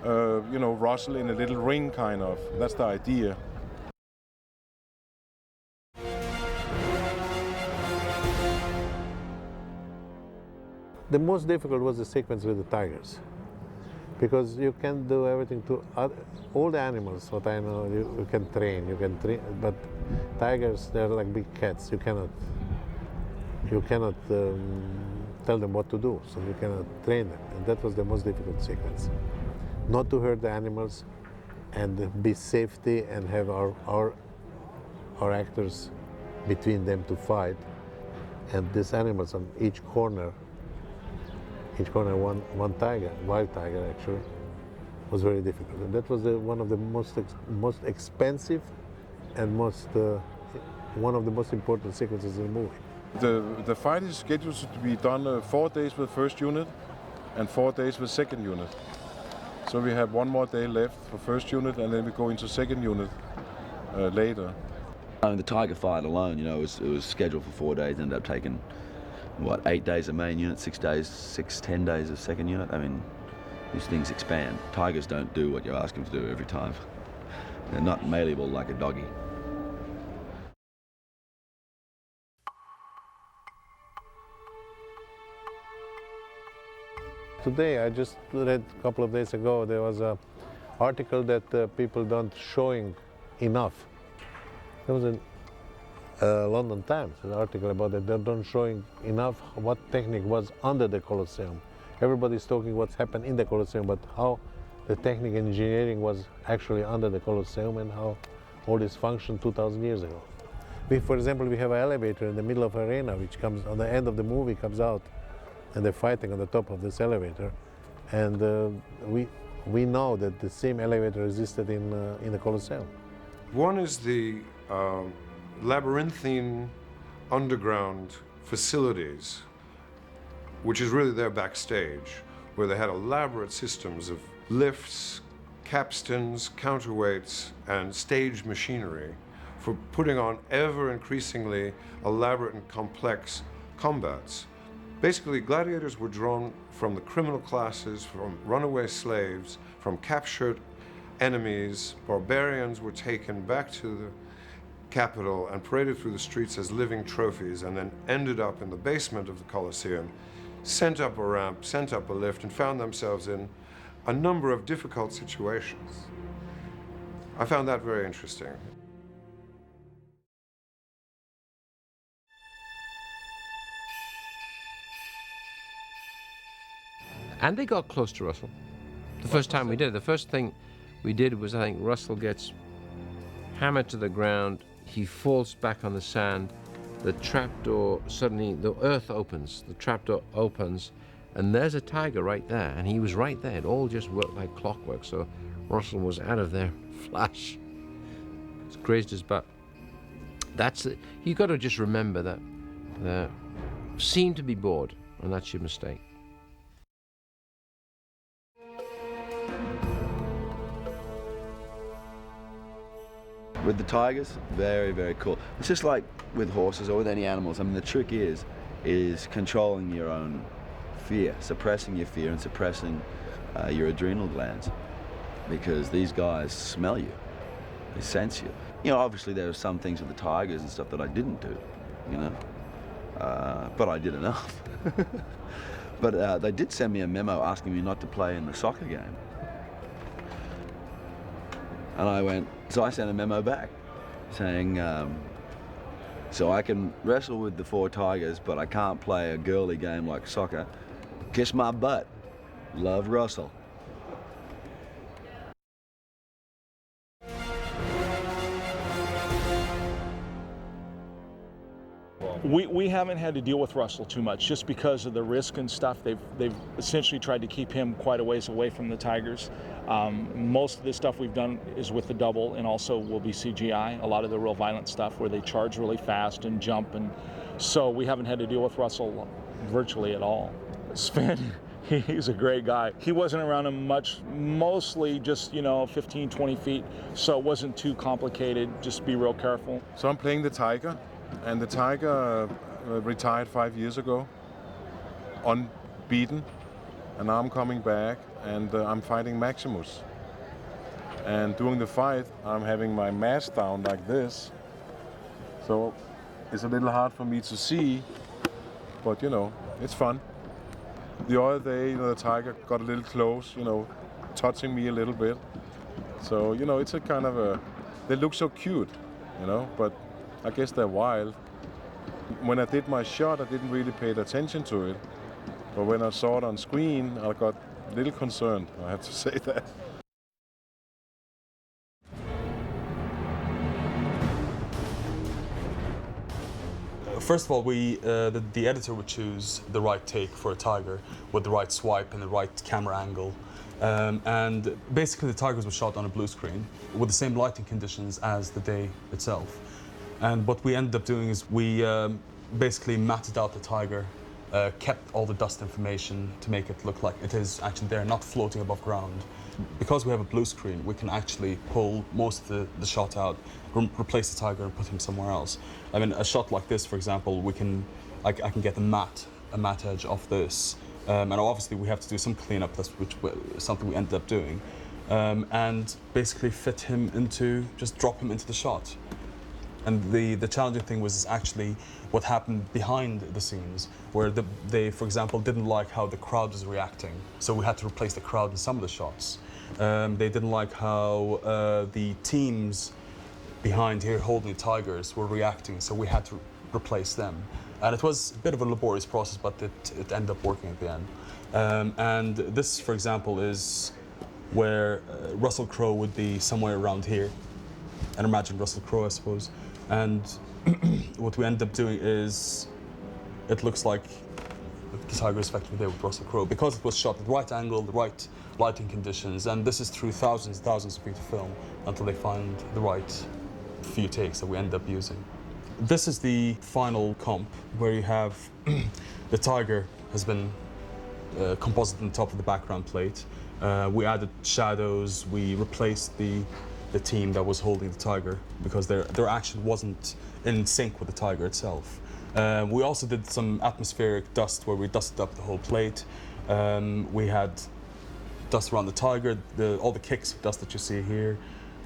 you know, Russell in a little ring, kind of. That's the idea. The most difficult was the sequence with the tigers, because you can do everything to all the animals. What I know, you can train, but tigers, they're like big cats. You cannot tell them what to do, so you cannot train them. And that was the most difficult sequence. Not to hurt the animals, and be safety, and have our actors between them to fight, and these animals on each corner one tiger, wild tiger actually, was very difficult. And that was one of the most expensive and one of the most important sequences in the movie. The fight is scheduled to be done 4 days with first unit and 4 days with second unit. So we have 1 more day left for first unit, and then we go into second unit later. The tiger fight alone, you know, it was scheduled for 4 days, ended up taking, what, 8 days of main unit, 10 days of second unit. I mean, these things expand. Tigers don't do what you ask them to do every time. They're not malleable like a doggy. Today, I just read a couple of days ago, there was an article that people don't showing enough. There was a London Times, an article about that. They don't showing enough what technique was under the Colosseum. Everybody's talking what's happened in the Colosseum, but how the technique and engineering was actually under the Colosseum, and how all this functioned 2,000 years ago. For example, we have an elevator in the middle of an arena, which comes on the end of the movie, comes out, and they're fighting on the top of this elevator. And we know that the same elevator existed in the Colosseum. One is the labyrinthine underground facilities, which is really their backstage, where they had elaborate systems of lifts, capstans, counterweights, and stage machinery for putting on ever increasingly elaborate and complex combats. Basically, gladiators were drawn from the criminal classes, from runaway slaves, from captured enemies. Barbarians were taken back to the capital and paraded through the streets as living trophies, and then ended up in the basement of the Colosseum, sent up a ramp, sent up a lift, and found themselves in a number of difficult situations. I found that very interesting. And they got close to Russell. The first time we did it, the first thing we did was, I think, Russell gets hammered to the ground, he falls back on the sand, the trapdoor, suddenly the earth opens, the trapdoor opens, and there's a tiger right there, and he was right there. It all just worked like clockwork, so Russell was out of there, flash. It's grazed his butt. That's it. You got to just remember that they seem to be bored, and that's your mistake. With the tigers, very, very cool. It's just like with horses or with any animals. I mean, the trick is controlling your own fear, suppressing your fear and suppressing your adrenal glands, because these guys smell you, they sense you. You know, obviously there are some things with the tigers and stuff that I didn't do, you know. but I did enough. But they did send me a memo asking me not to play in the soccer game. And so I sent a memo back saying, so I can wrestle with the 4 tigers, but I can't play a girly game like soccer. Kiss my butt. Love, Russell. We haven't had to deal with Russell too much just because of the risk and stuff. They've essentially tried to keep him quite a ways away from the tigers. Most of the stuff we've done is with the double, and also will be CGI. A lot of the real violent stuff where they charge really fast and jump, and so we haven't had to deal with Russell virtually at all. Sven, he's a great guy. He wasn't around him much, mostly just 15, 20 feet, so it wasn't too complicated. Just be real careful. So I'm playing the tiger. And the tiger retired 5 years ago, unbeaten, and now I'm coming back and I'm fighting Maximus. And during the fight, I'm having my mask down like this, so it's a little hard for me to see, but it's fun. The other day, the tiger got a little close, touching me a little bit. So it's a kind of they look so cute, but I guess they're wild. When I did my shot, I didn't really pay attention to it. But when I saw it on screen, I got a little concerned, I have to say that. First of all, the editor would choose the right take for a tiger with the right swipe and the right camera angle. And basically the tigers were shot on a blue screen with the same lighting conditions as the day itself. And what we ended up doing is we basically matted out the tiger, kept all the dust information to make it look like it is actually there, not floating above ground. Because we have a blue screen, we can actually pull most of the shot out, replace the tiger and put him somewhere else. I mean, a shot like this, for example, I can get a matte edge off this. And obviously we have to do some cleanup, which something we ended up doing. And basically fit him just drop him into the shot. And the challenging thing was actually what happened behind the scenes, where they, for example, didn't like how the crowd was reacting. So we had to replace the crowd in some of the shots. They didn't like how the teams behind here holding the tigers were reacting, so we had to replace them. And it was a bit of a laborious process, but it ended up working at the end. And this, for example, is where Russell Crowe would be somewhere around here. And imagine Russell Crowe, I suppose. And what we end up doing is, it looks like the tiger is effectively there with Russell Crowe because it was shot at the right angle, the right lighting conditions, and this is through thousands and thousands of feet of film until they find the right few takes that we end up using. This is the final comp where you have the tiger has been composited on top of the background plate. We added shadows, we replaced the team that was holding the tiger because their action wasn't in sync with the tiger itself. We also did some atmospheric dust where we dusted up the whole plate. We had dust around the tiger, all the kicks of dust that you see here,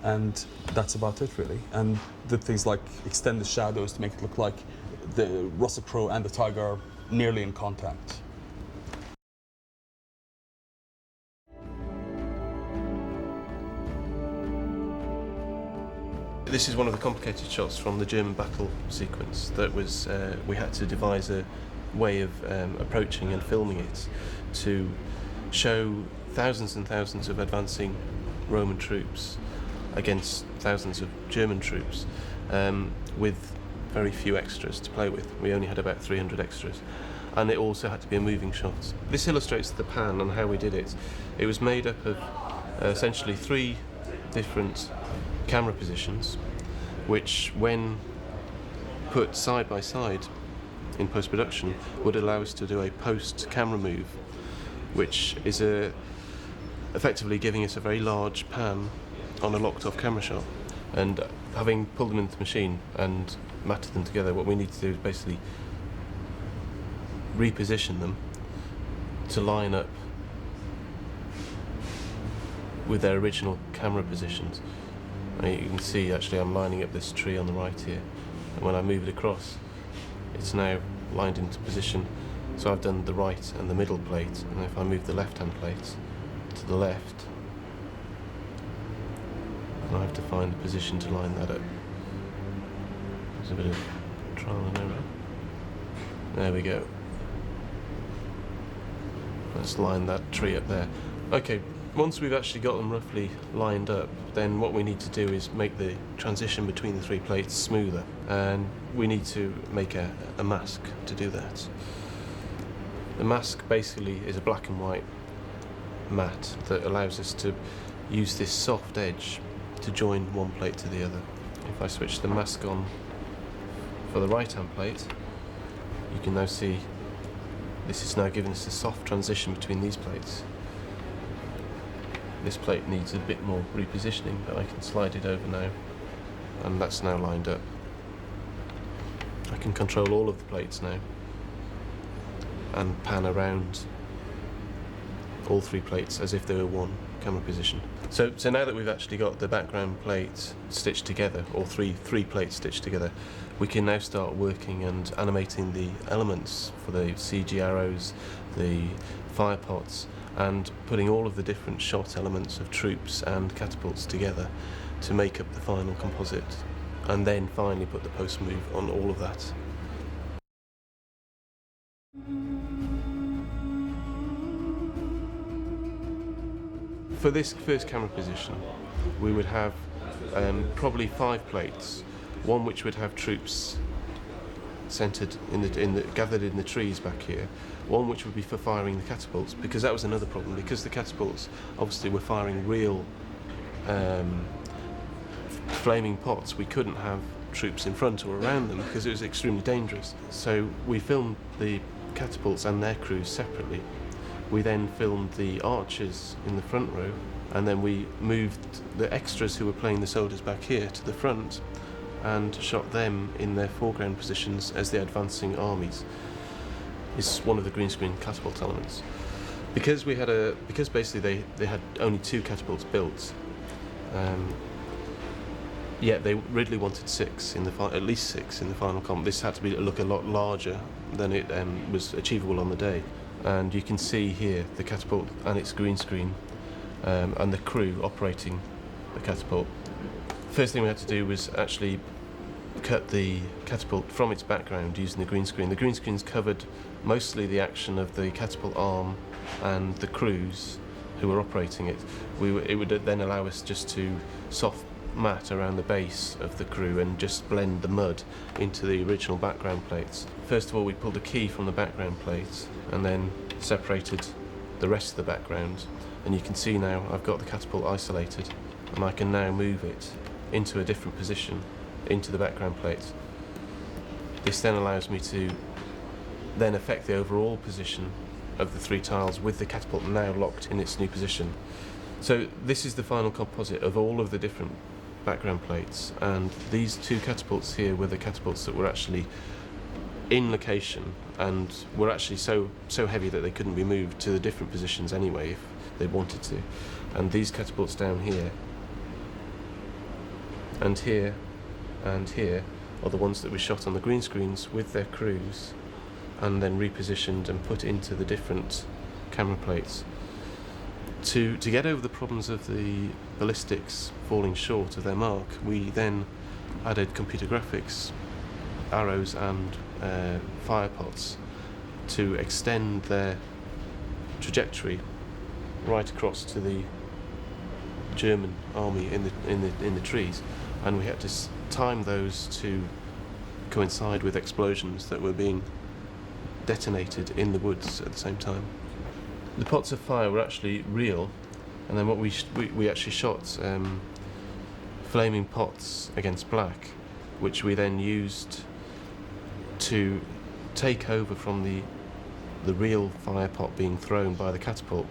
and that's about it really. And did things like extend the shadows to make it look like the Russell Crowe and the tiger are nearly in contact. This is one of the complicated shots from the German battle sequence that was, we had to devise a way of approaching and filming it to show thousands and thousands of advancing Roman troops against thousands of German troops with very few extras to play with. We only had about 300 extras. And it also had to be a moving shot. This illustrates the pan and how we did it. It was made up of essentially 3 different camera positions, which when put side by side in post-production would allow us to do a post-camera move, which is effectively giving us a very large pan on a locked-off camera shot. And having pulled them into the machine and matted them together, what we need to do is basically reposition them to line up with their original camera positions. And you can see actually I'm lining up this tree on the right here, and when I move it across, it's now lined into position. So I've done the right and the middle plate, and if I move the left-hand plate to the left, and I have to find the position to line that up. There's a bit of trial and error. There we go. Let's line that tree up there. Okay, once we've actually got them roughly lined up, then what we need to do is make the transition between the three plates smoother, and we need to make a mask to do that. The mask basically is a black and white mat that allows us to use this soft edge to join one plate to the other. If I switch the mask on for the right hand plate, you can now see this is now giving us a soft transition between these plates. This plate needs a bit more repositioning, but I can slide it over now, and that's now lined up. I can control all of the plates now and pan around all three plates as if they were one camera position. So now that we've actually got the background plate stitched together, or three plates stitched together, we can now start working and animating the elements for the CG arrows, the fire pots, and putting all of the different shot elements of troops and catapults together to make up the final composite, and then finally put the post move on all of that. For this first camera position, we would have probably 5 plates, one which would have troops centred gathered in the trees back here, one which would be for firing the catapults, because that was another problem, because the catapults obviously were firing real flaming pots. We couldn't have troops in front or around them because it was extremely dangerous. So we filmed the catapults and their crews separately. We then filmed the archers in the front row, and then we moved the extras who were playing the soldiers back here to the front and shot them in their foreground positions as the advancing armies. It's one of the green screen catapult elements. Because basically they had only 2 catapults built, they Ridley wanted 6 in at least 6 in the final comp. This had to look a lot larger than it was achievable on the day. And you can see here the catapult and its green screen, and the crew operating the catapult. First thing we had to do was actually cut the catapult from its background using the green screen. The green screen's covered mostly the action of the catapult arm and the crews who were operating it. It would then allow us just to soft mat around the base of the crew and just blend the mud into the original background plates. First of all, we pulled a key from the background plate and then separated the rest of the background, and you can see now I've got the catapult isolated, and I can now move it into a different position into the background plate. This then allows me to then affect the overall position of the 3 tiles with the catapult now locked in its new position. So this is the final composite of all of the different background plates, and these 2 catapults here were the catapults that were actually in location and were actually so heavy that they couldn't be moved to the different positions anyway if they wanted to. And these catapults down here and here and here are the ones that we shot on the green screens with their crews and then repositioned and put into the different camera plates. To get over the problems of the ballistics falling short of their mark, we then added computer graphics, arrows and fire pots to extend their trajectory right across to the German army in the trees, and we had to time those to coincide with explosions that were being detonated in the woods at the same time. The pots of fire were actually real, and then what we actually shot flaming pots against black, which we then used to take over from the real fire pot being thrown by the catapult,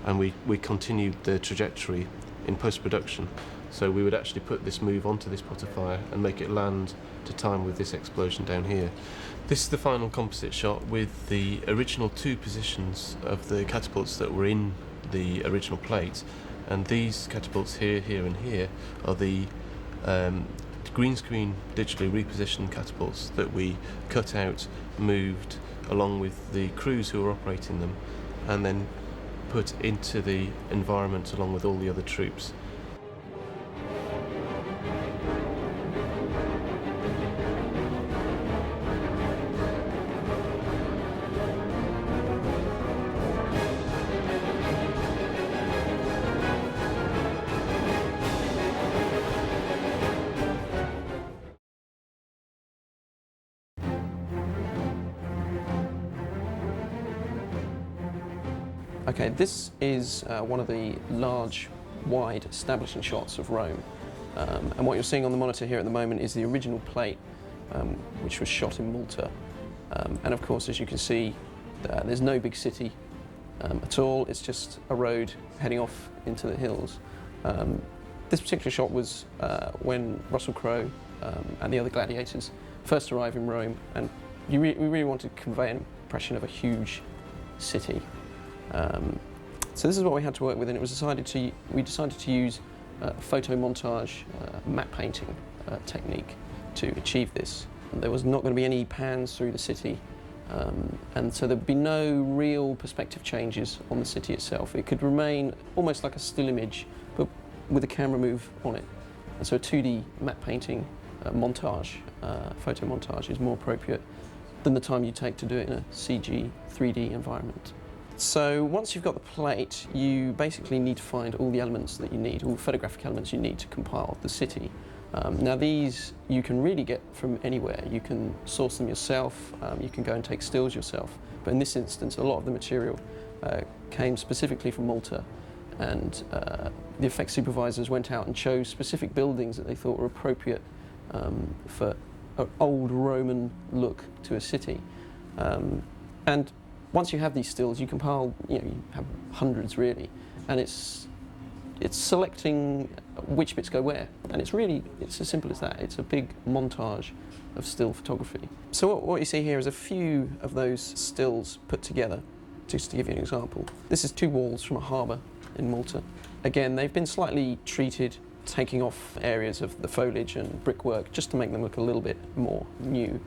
and we continued the trajectory in post-production. So we would actually put this move onto this pot of fire and make it land to time with this explosion down here. This is the final composite shot with the original 2 positions of the catapults that were in the original plate, and these catapults here, here and here are the green screen digitally repositioned catapults that we cut out, moved along with the crews who were operating them, and then put into the environment along with all the other troops. Okay, this is one of the large, wide establishing shots of Rome. And what you're seeing on the monitor here at the moment is the original plate, which was shot in Malta. And of course, as you can see, there's no big city at all. It's just a road heading off into the hills. This particular shot was when Russell Crowe and the other gladiators first arrived in Rome, and we really wanted to convey an impression of a huge city. So this is what we had to work with, and it was we decided to use photo montage, matte painting technique to achieve this. And there was not going to be any pans through the city, and so there'd be no real perspective changes on the city itself. It could remain almost like a still image, but with a camera move on it. And so a 2D matte painting montage, photo montage, is more appropriate than the time you take to do it in a CG 3D environment. So once you've got the plate, you basically need to find all the elements that you need, all the photographic elements you need to compile the city. Now these you can really get from anywhere. You can source them yourself, you can go and take stills yourself. But in this instance, a lot of the material came specifically from Malta, and the effects supervisors went out and chose specific buildings that they thought were appropriate for an old Roman look to a city. And once you have these stills, you compile, you have hundreds really, and it's selecting which bits go where. And it's as simple as that. It's a big montage of still photography. So what you see here is a few of those stills put together, just to give you an example. This is two walls from a harbour in Malta. Again, they've been slightly treated, taking off areas of the foliage and brickwork just to make them look a little bit more new.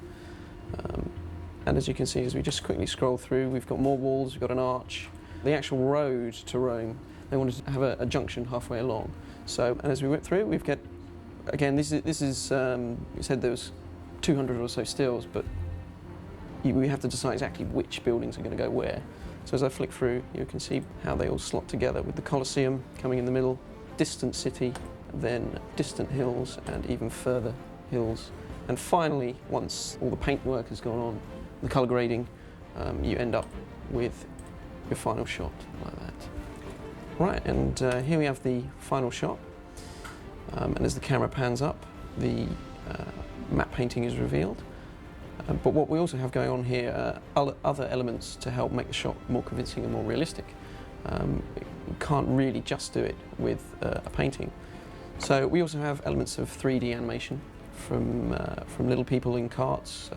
And as you can see, as we just quickly scroll through, we've got more walls, we've got an arch. The actual road to Rome, they wanted to have a junction halfway along. So, and as we went through, we've got, again, this is you said there was 200 or so stills, but we have to decide exactly which buildings are going to go where. So as I flick through, you can see how they all slot together, with the Colosseum coming in the middle, distant city, then distant hills, and even further hills. And finally, once all the paintwork has gone on, the colour grading, you end up with your final shot like that. Right, and here we have the final shot. And as the camera pans up, the matte painting is revealed. But what we also have going on here are other elements to help make the shot more convincing and more realistic. You can't really just do it with a painting. So we also have elements of 3D animation from little people in carts,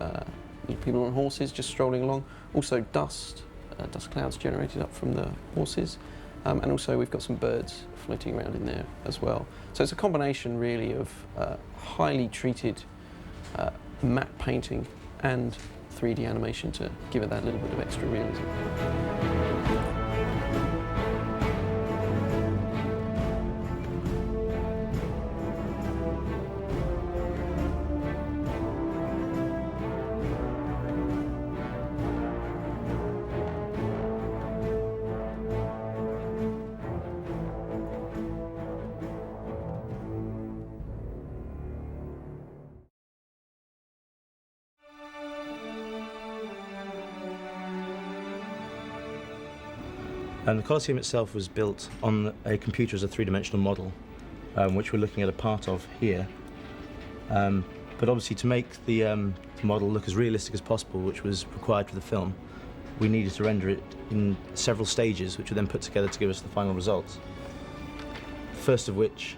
little people on horses just strolling along. Also dust clouds generated up from the horses. And also we've got some birds floating around in there as well. So it's a combination really of highly treated matte painting and 3D animation to give it that little bit of extra realism. The Colosseum itself was built on a computer as a three-dimensional model, which we're looking at a part of here. But obviously to make the model look as realistic as possible, which was required for the film, we needed to render it in several stages, which were then put together to give us the final results. First of which,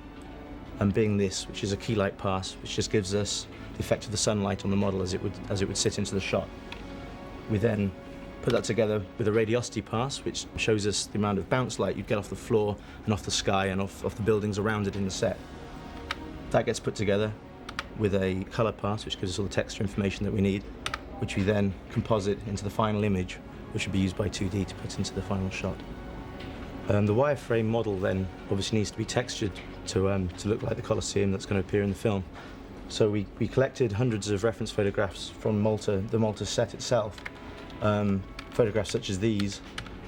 being this, which is a key light pass, which just gives us the effect of the sunlight on the model as it would sit into the shot. We then put that together with a radiosity pass, which shows us the amount of bounce light you'd get off the floor and off the sky and off the buildings around it in the set. That gets put together. with a colour pass, which gives us all the texture information that we need, which we then composite into the final image, which will be used by 2D to put into the final shot. The wireframe model then obviously needs to be textured to look like the Colosseum that's going to appear in the film. So we collected hundreds of reference photographs from Malta, the Malta set itself, photographs such as these,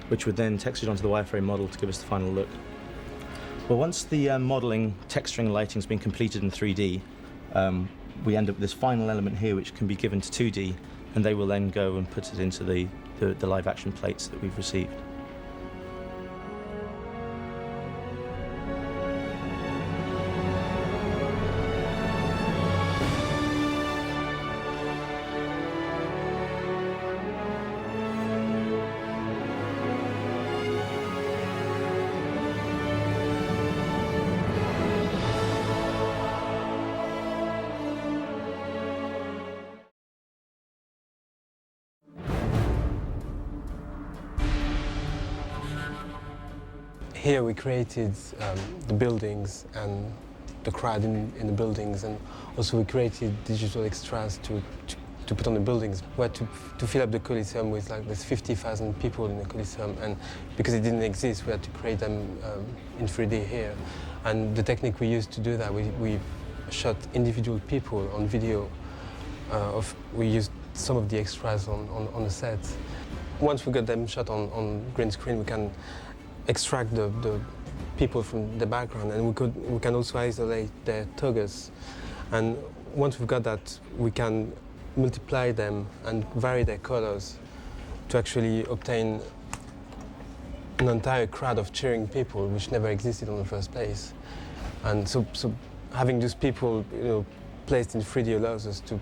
which were then textured onto the wireframe model to give us the final look. Well, once the modelling, texturing and lighting has been completed in 3D, we end up with this final element here which can be given to 2D, and they will then go and put it into the live action plates that we've received. Here we created the buildings and the crowd in the buildings, and also we created digital extras to put on the buildings. We had to fill up the Coliseum with like there's 50,000 people in the Coliseum, and because it didn't exist, we had to create them in 3D here. And the technique we used to do that, we shot individual people on video. We used some of the extras on the set. Once we got them shot on green screen, we can extract the people from the background, and we can also isolate their togas. And once we've got that, we can multiply them and vary their colors to actually obtain an entire crowd of cheering people, which never existed in the first place. And so having those people, placed in 3D allows us to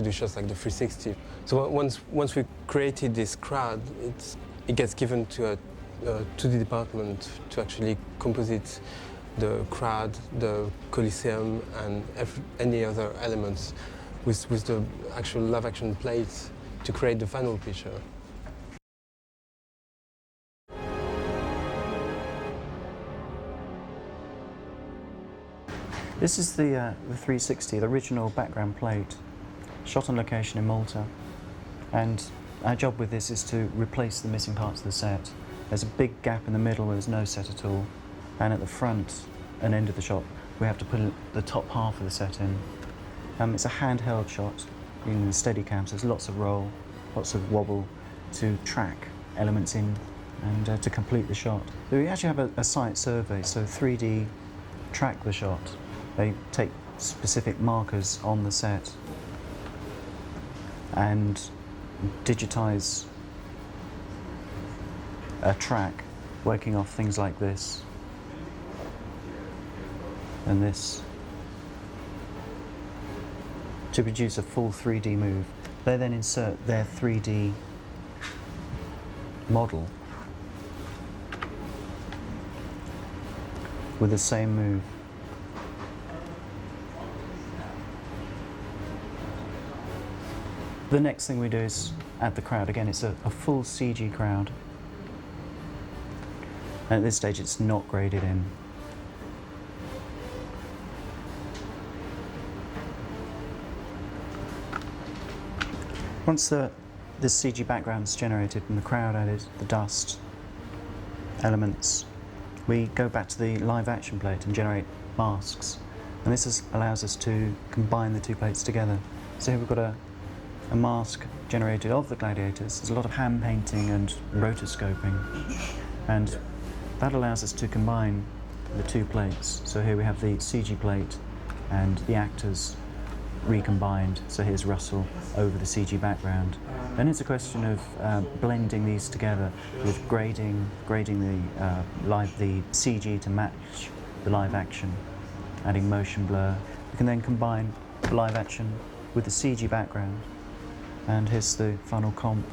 do shots like the 360. So once we created this crowd, it gets given to the department to actually composite the crowd, the Coliseum, and any other elements with the actual live action plates to create the final picture. This is the 360, the original background plate, shot on location in Malta. And our job with this is to replace the missing parts of the set. There's a big gap in the middle where there's no set at all, and at the front and end of the shot we have to put the top half of the set in. It's a handheld shot using the Steadicam, so there's lots of roll, lots of wobble to track elements in and to complete the shot. So we actually have a site survey, so 3D track the shot. They take specific markers on the set and digitize a track working off things like this and this to produce a full 3D move. They then insert their 3D model with the same move. The next thing we do is add the crowd. Again, it's a full CG crowd. And at this stage, it's not graded in. Once this CG background is generated and the crowd added, the dust elements, we go back to the live action plate and generate masks. And this allows us to combine the two plates together. So here we've got a mask generated of the gladiators. There's a lot of hand painting and rotoscoping, and that allows us to combine the two plates. So here we have the CG plate and the actors recombined. So here's Russell over the CG background. Then it's a question of blending these together with grading the CG to match the live action, adding motion blur. We can then combine the live action with the CG background. And here's the final comp.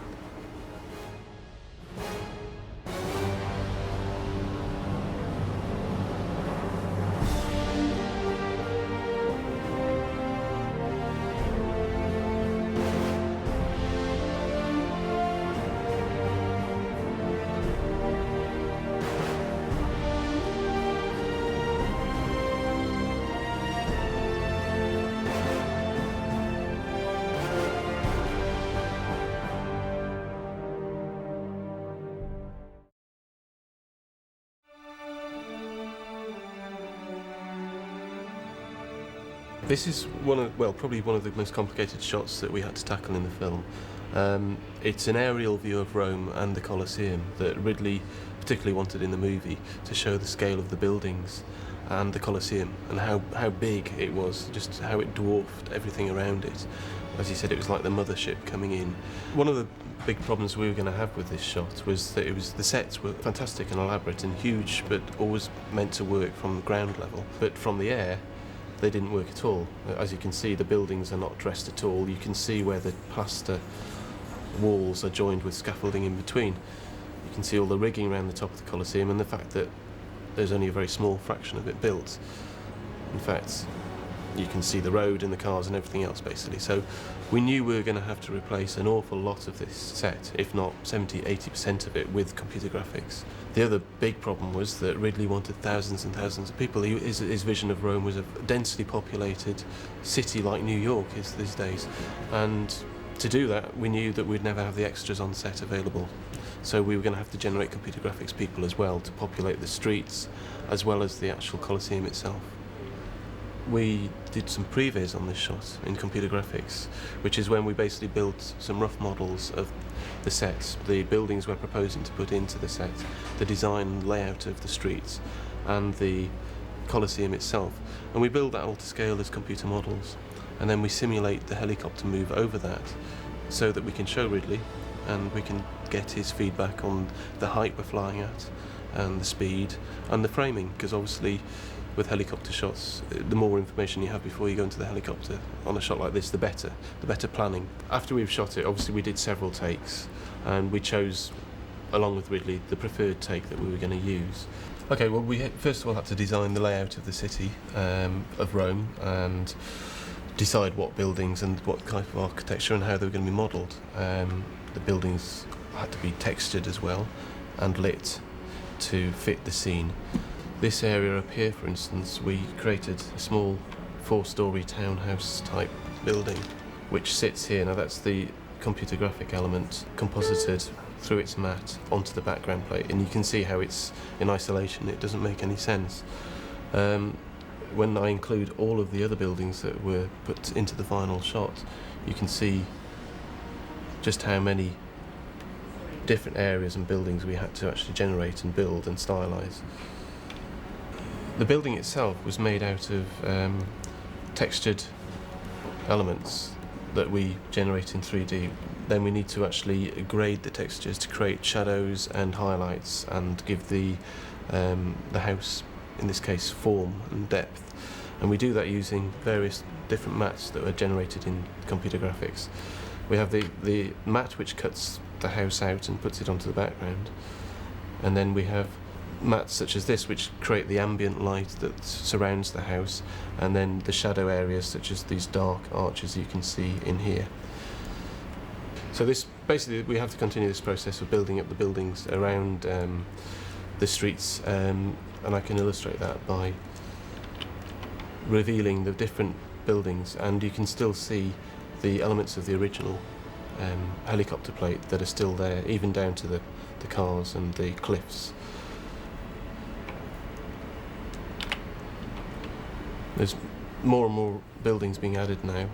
This is probably one of the most complicated shots that we had to tackle in the film. It's an aerial view of Rome and the Colosseum that Ridley particularly wanted in the movie to show the scale of the buildings and the Colosseum and how big it was, just how it dwarfed everything around it. As he said, it was like the mothership coming in. One of the big problems we were going to have with this shot was that the sets were fantastic and elaborate and huge, but always meant to work from the ground level. But from the air, they didn't work at all. As you can see, the buildings are not dressed at all. You can see where the plaster walls are joined with scaffolding in between. You can see all the rigging around the top of the Colosseum and the fact that there's only a very small fraction of it built. In fact, you can see the road and the cars and everything else basically. So we knew we were going to have to replace an awful lot of this set, if not 70–80% of it, with computer graphics. The other big problem was that Ridley wanted thousands and thousands of people. His vision of Rome was a densely populated city like New York is these days. And to do that, we knew that we'd never have the extras on set available. So we were going to have to generate computer graphics people as well to populate the streets, as well as the actual Colosseum itself. We did some previs on this shot in computer graphics, which is when we basically built some rough models of the sets, the buildings we're proposing to put into the set, the design and layout of the streets, and the Colosseum itself. And we build that all to scale as computer models, and then we simulate the helicopter move over that so that we can show Ridley and we can get his feedback on the height we're flying at and the speed and the framing, because obviously with helicopter shots, the more information you have before you go into the helicopter on a shot like this, the better planning. After we've shot it, obviously we did several takes and we chose, along with Ridley, the preferred take that we were going to use. Okay, well we first of all had to design the layout of the city of Rome and decide what buildings and what type of architecture and how they were going to be modelled. The buildings had to be textured as well and lit to fit the scene. This area up here, for instance, we created a small 4-storey townhouse type building which sits here. Now that's the computer graphic element composited through its mat onto the background plate, and you can see how it's in isolation. It doesn't make any sense. When I include all of the other buildings that were put into the final shot, you can see just how many different areas and buildings we had to actually generate and build and stylize. The building itself was made out of textured elements that we generate in 3D. Then we need to actually grade the textures to create shadows and highlights and give the house, in this case, form and depth. And we do that using various different mats that are generated in computer graphics. We have the mat which cuts the house out and puts it onto the background. And then we have mats such as this which create the ambient light that surrounds the house, and then the shadow areas such as these dark arches you can see in here. So this basically we have to continue this process of building up the buildings around the streets, and I can illustrate that by revealing the different buildings, and you can still see the elements of the original helicopter plate that are still there, even down to the cars and the cliffs. There's more and more buildings being added now.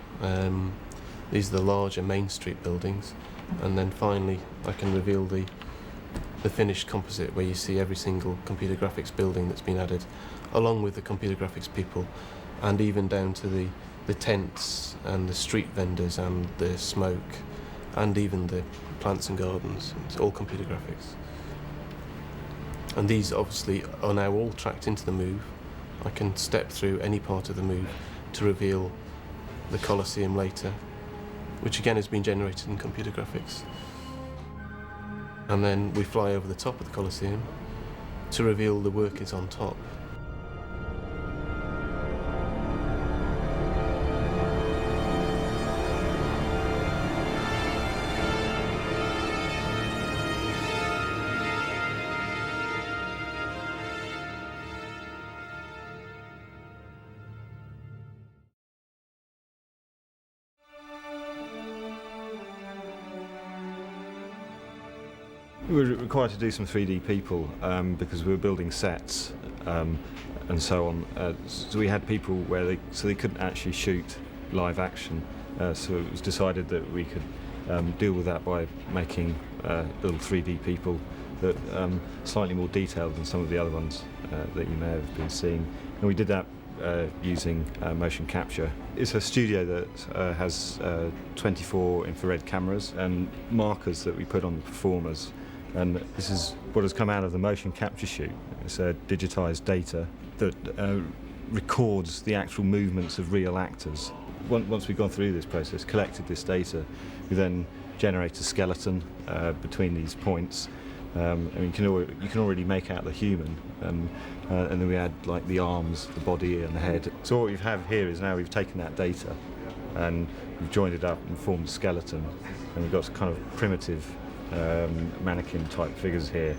These are the larger Main Street buildings, and then finally I can reveal the finished composite where you see every single computer graphics building that's been added, along with the computer graphics people, and even down to the tents and the street vendors and the smoke and even the plants and gardens. It's all computer graphics. And these obviously are now all tracked into the move. I can step through any part of the move to reveal the Colosseum later, which again has been generated in computer graphics. And then we fly over the top of the Colosseum to reveal the workers on top. We were required to do some 3D people because we were building sets and so on. So we had people where they couldn't actually shoot live action. So it was decided that we could deal with that by making little 3D people that slightly more detailed than some of the other ones that you may have been seeing. And we did that using motion capture. It's a studio that has 24 infrared cameras and markers that we put on the performers. And this is what has come out of the motion capture shoot. It's digitized data that records the actual movements of real actors. Once we've gone through this process, collected this data, we then generate a skeleton between these points. And you can already make out the human, and then we add like the arms, the body, and the head. So what we have here is now we've taken that data, and we've joined it up and formed a skeleton, and we've got kind of primitive mannequin-type figures here,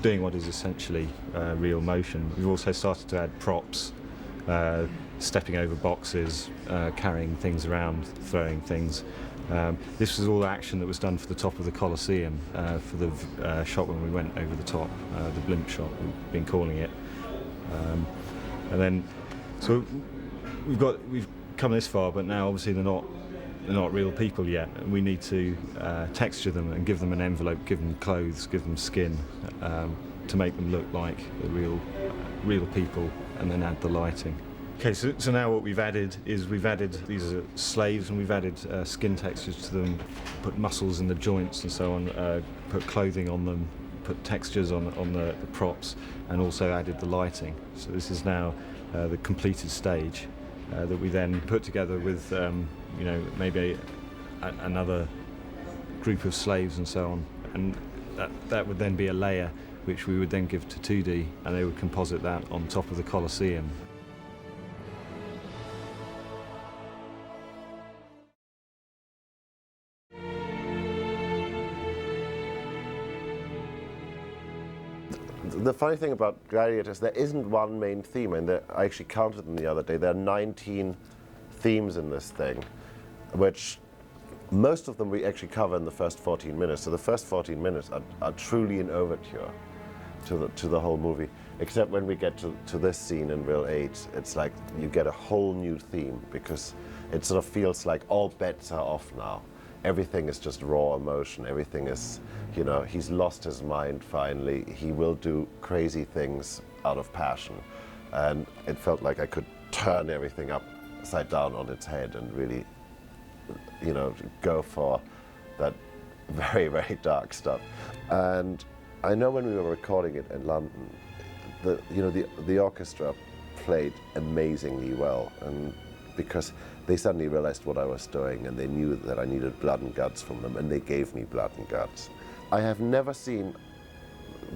doing what is essentially real motion. We've also started to add props, stepping over boxes, carrying things around, throwing things. This was all action that was done for the top of the Colosseum, for the shot when we went over the top, the blimp shot, we've been calling it. And then, so we've come this far, but now obviously they're not real people yet. And we need to texture them and give them an envelope, give them clothes, give them skin, to make them look like the real people, and then add the lighting. Okay, so now what we've added is these are slaves, and we've added skin textures to them, put muscles in the joints and so on, put clothing on them, put textures on the props, and also added the lighting. So this is now the completed stage that we then put together with maybe another group of slaves and so on, and that would then be a layer which we would then give to 2D, and they would composite that on top of the Colosseum. The funny thing about Gladiator is there isn't one main theme, and I actually counted them the other day. There are 19 themes in this thing, which most of them we actually cover in the first 14 minutes. So the first 14 minutes are truly an overture to the whole movie, except when we get to this scene in Real 8, it's like you get a whole new theme, because it sort of feels like all bets are off now. Everything is just raw emotion. Everything is, he's lost his mind finally. He will do crazy things out of passion. And it felt like I could turn everything upside down on its head and really, go for that very, very dark stuff. And I know when we were recording it in London, the orchestra played amazingly well, and because they suddenly realized what I was doing, and they knew that I needed blood and guts from them, and they gave me blood and guts. I have never seen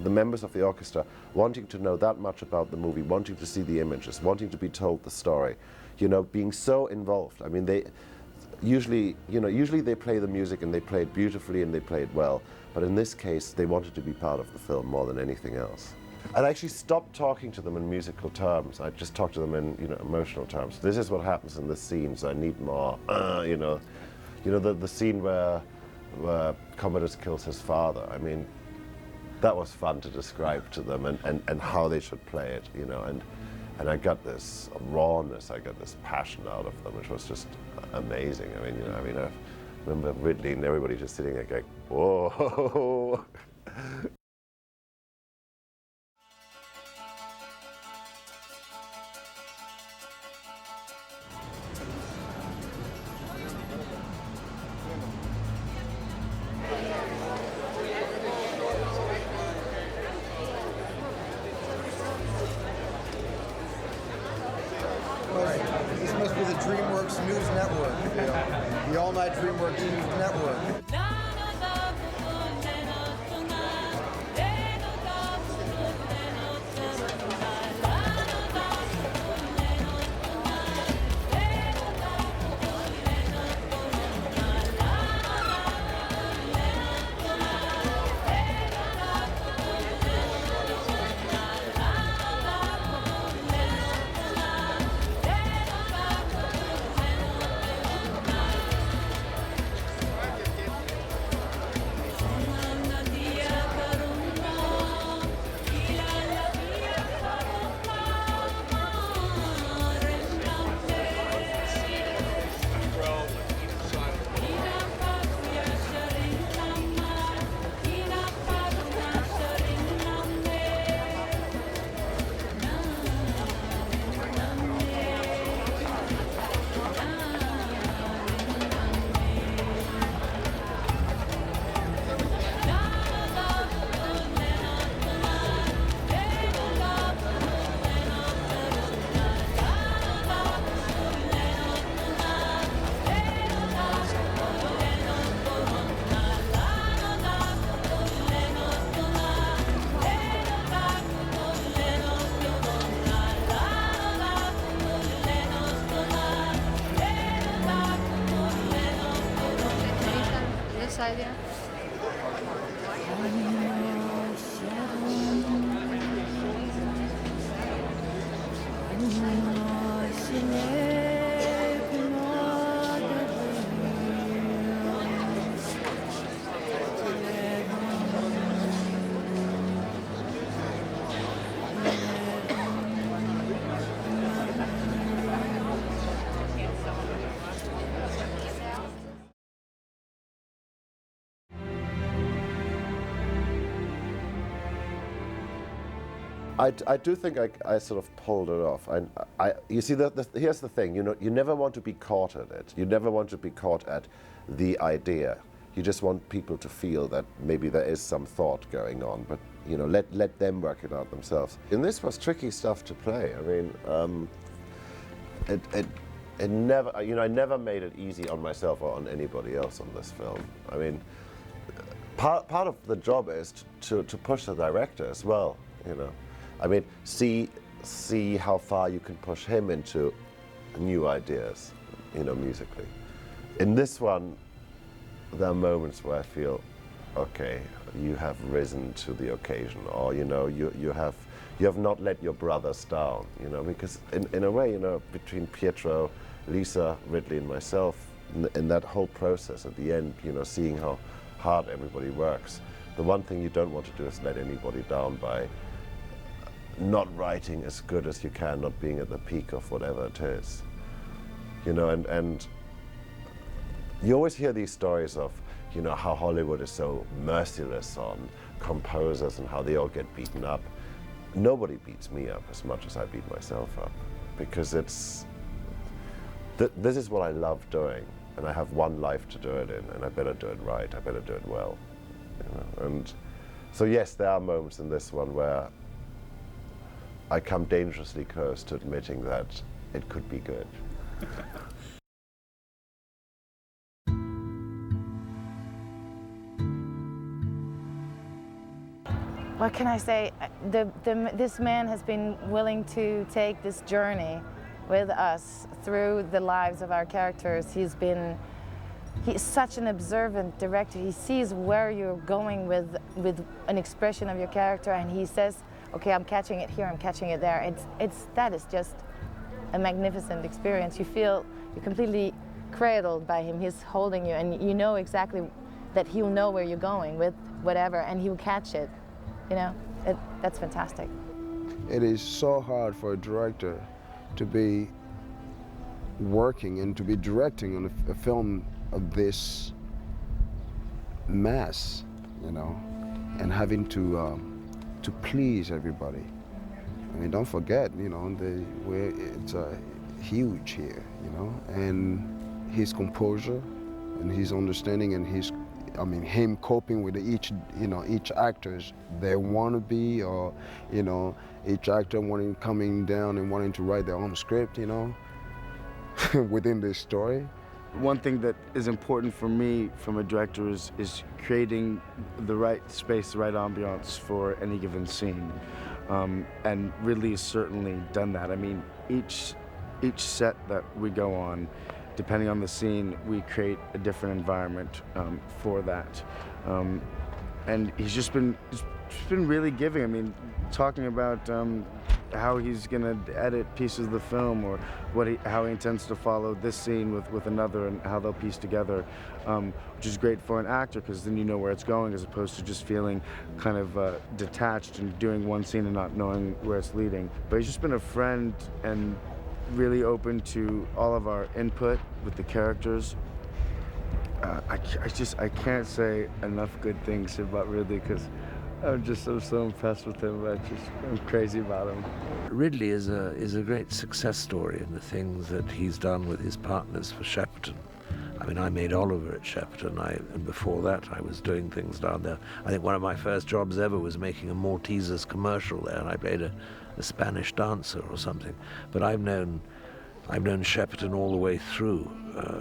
the members of the orchestra wanting to know that much about the movie, wanting to see the images, wanting to be told the story, being so involved. I mean, they usually they play the music and they play it beautifully and they play it well, but in this case, they wanted to be part of the film more than anything else. And I actually stopped talking to them in musical terms. I just talked to them in emotional terms. This is what happens in this scene, so I need more. The scene where Commodus kills his father. I mean, that was fun to describe to them, and how they should play it. And I got this rawness, I got this passion out of them, which was just amazing. I remember Ridley and everybody just sitting there going, whoa. This must be the DreamWorks News Network, the all-night DreamWorks News Network. I do think I sort of pulled it off. You see, here's the thing. You never want to be caught at it. You never want to be caught at the idea. You just want people to feel that maybe there is some thought going on, but let them work it out themselves. And this was tricky stuff to play. I mean, it never. I never made it easy on myself or on anybody else on this film. I mean, part of the job is to push the director as well. I mean, see how far you can push him into new ideas, musically. In this one, there are moments where I feel, okay, you have risen to the occasion, or you have not let your brothers down, because in a way, between Pietro, Lisa, Ridley, and myself, in that whole process at the end, seeing how hard everybody works, the one thing you don't want to do is let anybody down by not writing as good as you can, not being at the peak of whatever it is, and you always hear these stories of, how Hollywood is so merciless on composers and how they all get beaten up. Nobody beats me up as much as I beat myself up, because this is what I love doing, and I have one life to do it in, and I better do it right, I better do it well. And so yes, there are moments in this one where I come dangerously close to admitting that it could be good. What can I say? This man has been willing to take this journey with us through the lives of our characters. He's such an observant director. He sees where you're going with an expression of your character, and he says, okay, I'm catching it here, I'm catching it there. That is just a magnificent experience. You feel you're completely cradled by him. He's holding you, and you know exactly that he'll know where you're going with whatever, and he'll catch it. That's fantastic. It is so hard for a director to be working and to be directing on a film of this mass, and having to please everybody. I mean, don't forget, it's huge here, and his composure and his understanding and him coping with each actors, their wannabe, or, each actor coming down and wanting to write their own script, within this story. One thing that is important for me from a director is creating the right space, the right ambiance for any given scene. And Ridley has certainly done that. I mean, each set that we go on, depending on the scene, we create a different environment for that. And he's just been really giving. I mean, talking about how he's going to edit pieces of the film, or how he intends to follow this scene with another, and how they'll piece together, which is great for an actor, because then you know where it's going, as opposed to just feeling kind of detached and doing one scene and not knowing where it's leading. But he's just been a friend and really open to all of our input with the characters. I can't say enough good things about Ridley, because I'm so impressed with him. I'm crazy about him. Ridley is a great success story in the things that he's done with his partners for Shepperton. I mean, I made Oliver at Shepperton, and before that I was doing things down there. I think one of my first jobs ever was making a Maltesers commercial there, and I played a Spanish dancer or something. But I've known Shepperton all the way through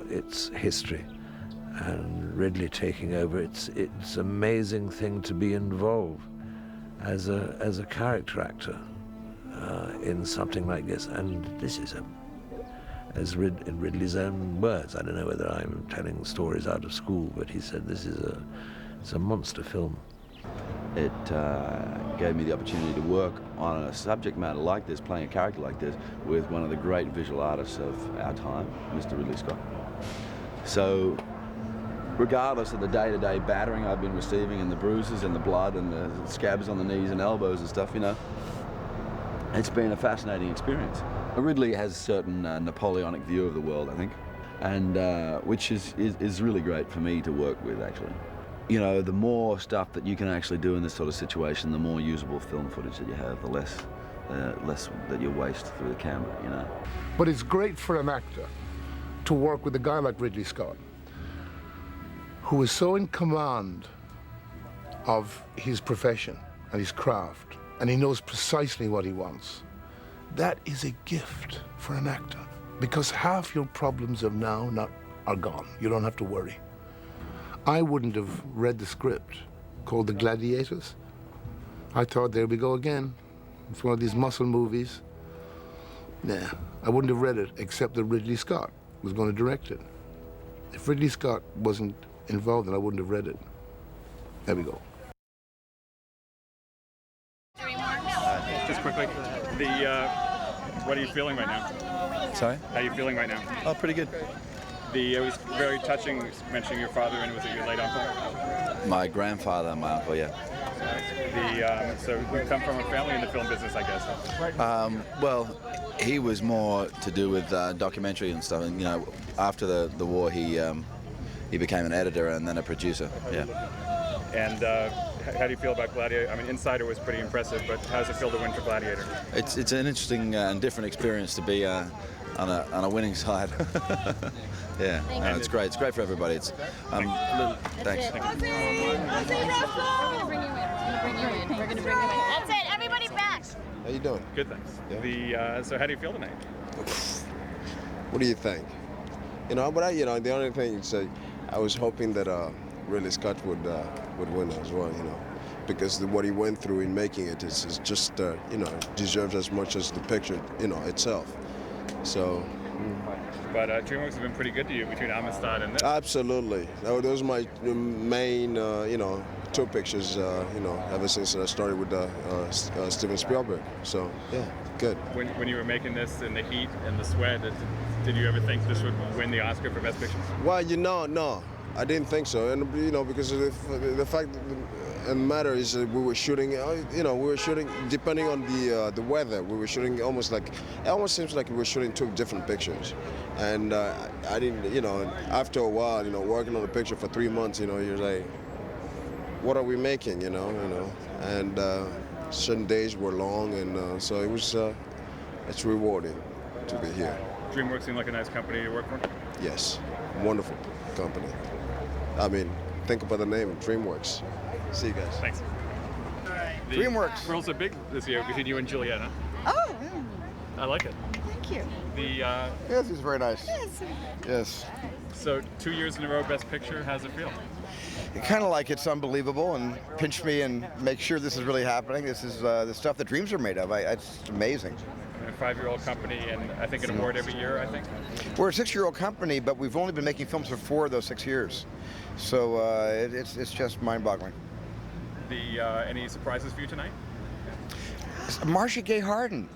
its history, and Ridley taking over. It's an amazing thing to be involved as a character actor in something like this, and this is in Ridley's own words. I don't know whether I'm telling stories out of school, but he said it's a monster film. It gave me the opportunity to work on a subject matter like this, playing a character like this, with one of the great visual artists of our time, Mr. Ridley Scott. So, regardless of the day-to-day battering I've been receiving, and the bruises and the blood and the scabs on the knees and elbows and stuff, it's been a fascinating experience. Ridley has a certain Napoleonic view of the world, I think, and which is really great for me to work with, actually. you know, the more stuff that you can actually do in this sort of situation, the more usable film footage that you have, the less that you waste through the camera, you know. But it's great for an actor to work with a guy like Ridley Scott, who is so in command of his profession and his craft, and he knows precisely what he wants. That is a gift for an actor, because half your problems of now are gone. You don't have to worry. I wouldn't have read the script called The Gladiators. I thought, there we go again. It's one of these muscle movies. Nah, I wouldn't have read it except that Ridley Scott was going to direct it. If Ridley Scott wasn't involved, then I wouldn't have read it. There we go. Just quickly, what are you feeling right now? Sorry? How are you feeling right now? Oh, pretty good. It was very touching mentioning your father, and was it your late uncle? My grandfather and my uncle, yeah. So we come from a family in the film business, I guess. Well, he was more to do with documentary and stuff, and you know, after the war, he became an editor and then a producer. Yeah. And how do you feel about Gladiator? I mean, Insider was pretty impressive, but how does it feel to win for Gladiator? It's an interesting and different experience to be on a winning side. Yeah, no, it's great. It's great for everybody. It's thanks. That's it. Everybody back. How you doing? Good, thanks. Yeah. So how do you feel tonight? What do you think? You know, but the only thing is, I was hoping that Ridley Scott would win as well. You know, because what he went through in making it is just deserves as much as the picture itself. So. But DreamWorks has been pretty good to you between Amistad and this. Absolutely. Those are my main, two pictures, ever since I started with Steven Spielberg. So, yeah, good. When you were making this in the heat and the sweat, did you ever think this would win the Oscar for Best Picture? Well, no, I didn't think so. And, because of the fact that the matter is that we were shooting, depending on the weather, we were shooting it almost seems like we were shooting two different pictures. And I didn't, after a while, working on a picture for 3 months, you're like, what are we making, And certain days were long, and so it was, it's rewarding to be here. DreamWorks seemed like a nice company to work for? Yes, wonderful company. I mean, think about the name, DreamWorks. See you guys. Thanks. DreamWorks. We're also big this year between you and Juliet, huh? Oh, I like it. thank you. Yes, it's very nice. Yes. Yes. So 2 years in a row, Best Picture. How's it feel? Kind of like it's unbelievable, and pinch me and make sure this is really happening. This is the stuff that dreams are made of. It's amazing. A 5-year-old company, and I think an award every year, I think. We're a 6-year-old company, but we've only been making films for 4 of those 6 years. So it's just mind-boggling. Any surprises for you tonight? Marcia Gay Harden.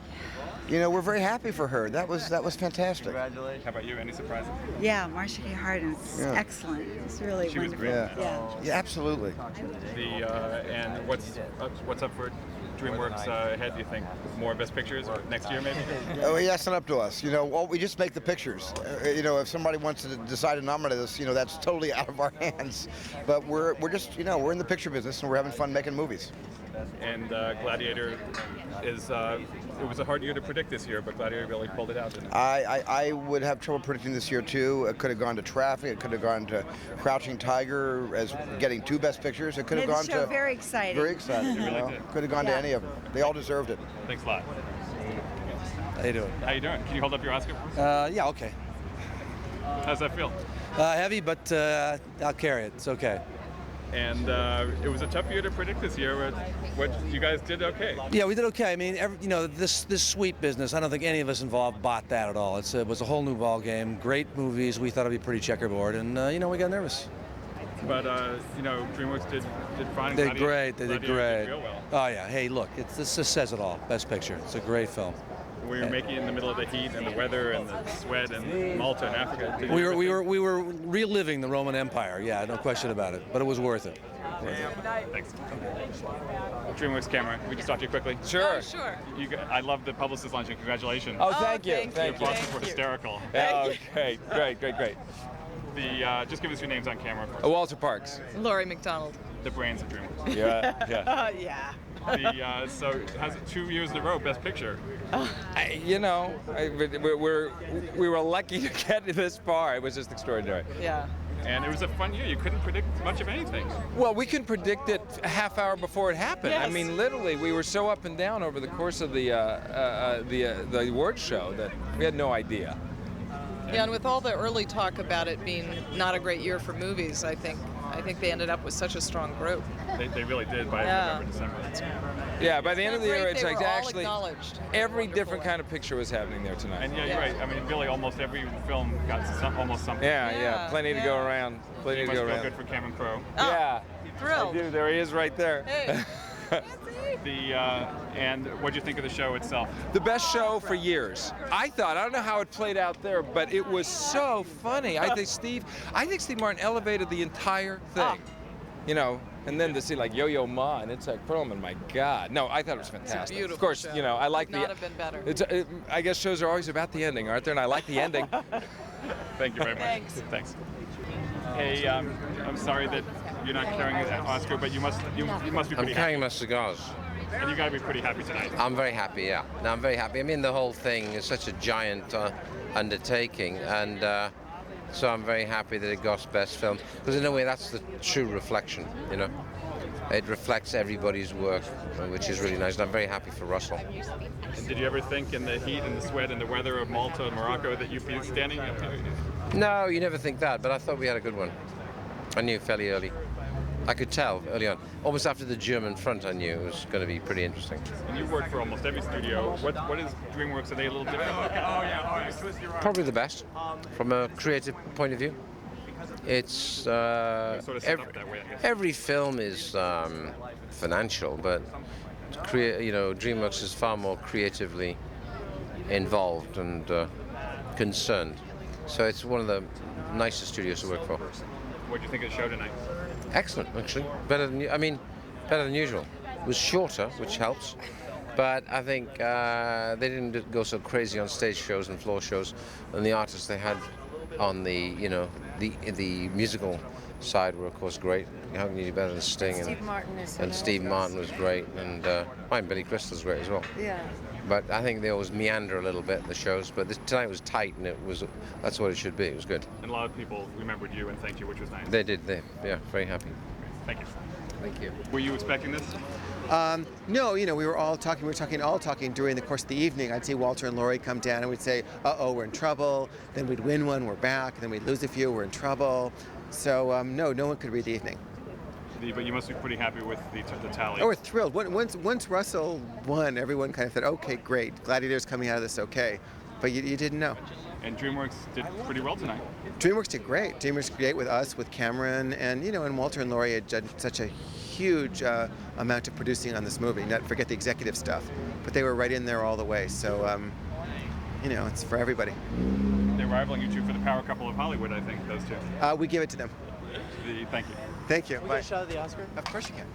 We're very happy for her. That was fantastic. Congratulations. How about you? Any surprises? Yeah, Marcia Gay Harden is excellent. It's really She was wonderful. great. Yeah, absolutely. And what's up for DreamWorks ahead, do you think? More Best Pictures or next year maybe? Oh, yeah, it's not up to us. We just make the pictures. If somebody wants to decide to nominate us, that's totally out of our hands. But we're just, we're in the picture business and we're having fun making movies. And Gladiator is, it was a hard year to predict this year, but Gladiator really pulled it out, didn't it? I would have trouble predicting this year too. It could have gone to Traffic, it could have gone to Crouching Tiger as getting 2 Best Pictures. It could have Made gone the show to... very exciting. Very exciting. Could have gone to any of them. They all deserved it. Thanks a lot. How you doing? How you doing? Can you hold up your Oscar? Yeah, okay. How's that feel? Heavy, but I'll carry it. It's okay. And it was a tough year to predict this year, but you guys did okay. Yeah, we did okay. I mean, this suite business, I don't think any of us involved bought that at all. It was a whole new ball game. Great movies. We thought it'd be pretty checkerboard, and we got nervous. But DreamWorks did fine. They did great. They did great. Did real well. Oh yeah. Hey, look, this just says it all. Best Picture. It's a great film. We were making it in the middle of the heat and the weather and the sweat and Malta and Africa. We were reliving the Roman Empire. Yeah, no question about it. But it was worth it. Thanks. DreamWorks camera. We just talk to you quickly. Sure. Sure. I love the publicist luncheon. Congratulations. Oh, thank you. Your bosses were hysterical. Oh, great. Just give us your names on camera first. Walter Parks. Laurie McDonald. The brains of DreamWorks. Yeah. Yeah. So has it 2 years in a row, Best Picture? We were lucky to get this far. It was just extraordinary. Yeah. And it was a fun year. You couldn't predict much of anything. Well, we can predict it a half hour before it happened. Yes. I mean, literally, we were so up and down over the course of the award show that we had no idea. Yeah, and with all the early talk about it being not a great year for movies, I think they ended up with such a strong group. They really did by November, December. Yeah, by the end of the year, Great, it's they like were all actually acknowledged. every different kind of picture was happening there tonight. And yeah, you're right. I mean, really, almost every film got almost something. Yeah, plenty to go around. Plenty You to must go feel around. good for Cameron Crowe. Yeah, Thrilled. I do. There he is, right there. Hey. And what do you think of the show itself? The best show for years. I don't know how it played out there, but it was so funny. I think Steve Martin elevated the entire thing. You know, and then to see like Yo-Yo Ma and Itzhak Perlman, my God. No, I thought it was fantastic. It's a beautiful of course, show. you know, I like Could not have been better. I guess shows are always about the ending, aren't they? And I like the ending. Thank you very much. Thanks. Hey, I'm sorry that you're not carrying an Oscar, but you must be pretty I'm carrying happy. my cigars. And you got to be pretty happy tonight. I'm very happy, yeah. No, I'm very happy. I mean, the whole thing is such a giant undertaking, and so I'm very happy that it got Best Film, because in a way that's the true reflection, you know. It reflects everybody's work, which is really nice, and I'm very happy for Russell. And did you ever think in the heat and the sweat and the weather of Malta and Morocco that you'd be standing up here? No, you never think that, but I thought we had a good one. I knew fairly early. I could tell early on. Almost after the German front, I knew it was going to be pretty interesting. And you've worked for almost every studio. What is DreamWorks? Are they a little different? Probably the best, from a creative point of view. It's sort of set up that way, I guess. every film is financial, but DreamWorks is far more creatively involved and concerned. So it's one of the nicest studios to work for. What do you think of the show tonight? Excellent, actually. Better than usual. It was shorter, which helps. But I think they didn't go so crazy on stage shows and floor shows, and the artists they had on the musical side were of course great. How can you do better than Sting? And Steve Martin was great, and Billy Crystal's great as well. Yeah. But I think they always meander a little bit, the shows. But tonight was tight, and that's what it should be. It was good. And a lot of people remembered you and thanked you, which was nice. They did. Very happy. Thank you. Thank you. Were you expecting this? No, we were all talking during the course of the evening. I'd see Walter and Laurie come down and we'd say, uh-oh, we're in trouble. Then we'd win one, we're back. Then we'd lose a few, we're in trouble. So no one could read the evening. But you must be pretty happy with the tally. Oh, we're thrilled. Once Russell won, everyone kind of thought, okay, great. Gladiator's coming out of this okay. But you didn't know. And DreamWorks did pretty well tonight. DreamWorks did great. DreamWorks did great with us, with Cameron, and and Walter and Laurie had done such a huge amount of producing on this movie. Not forget the executive stuff, but they were right in there all the way. So, it's for everybody. They're rivaling you two for the power couple of Hollywood, I think, those two. We give it to them. Thank you. Thank you. Can we Bye. get a shot of the Oscar? Of course you can.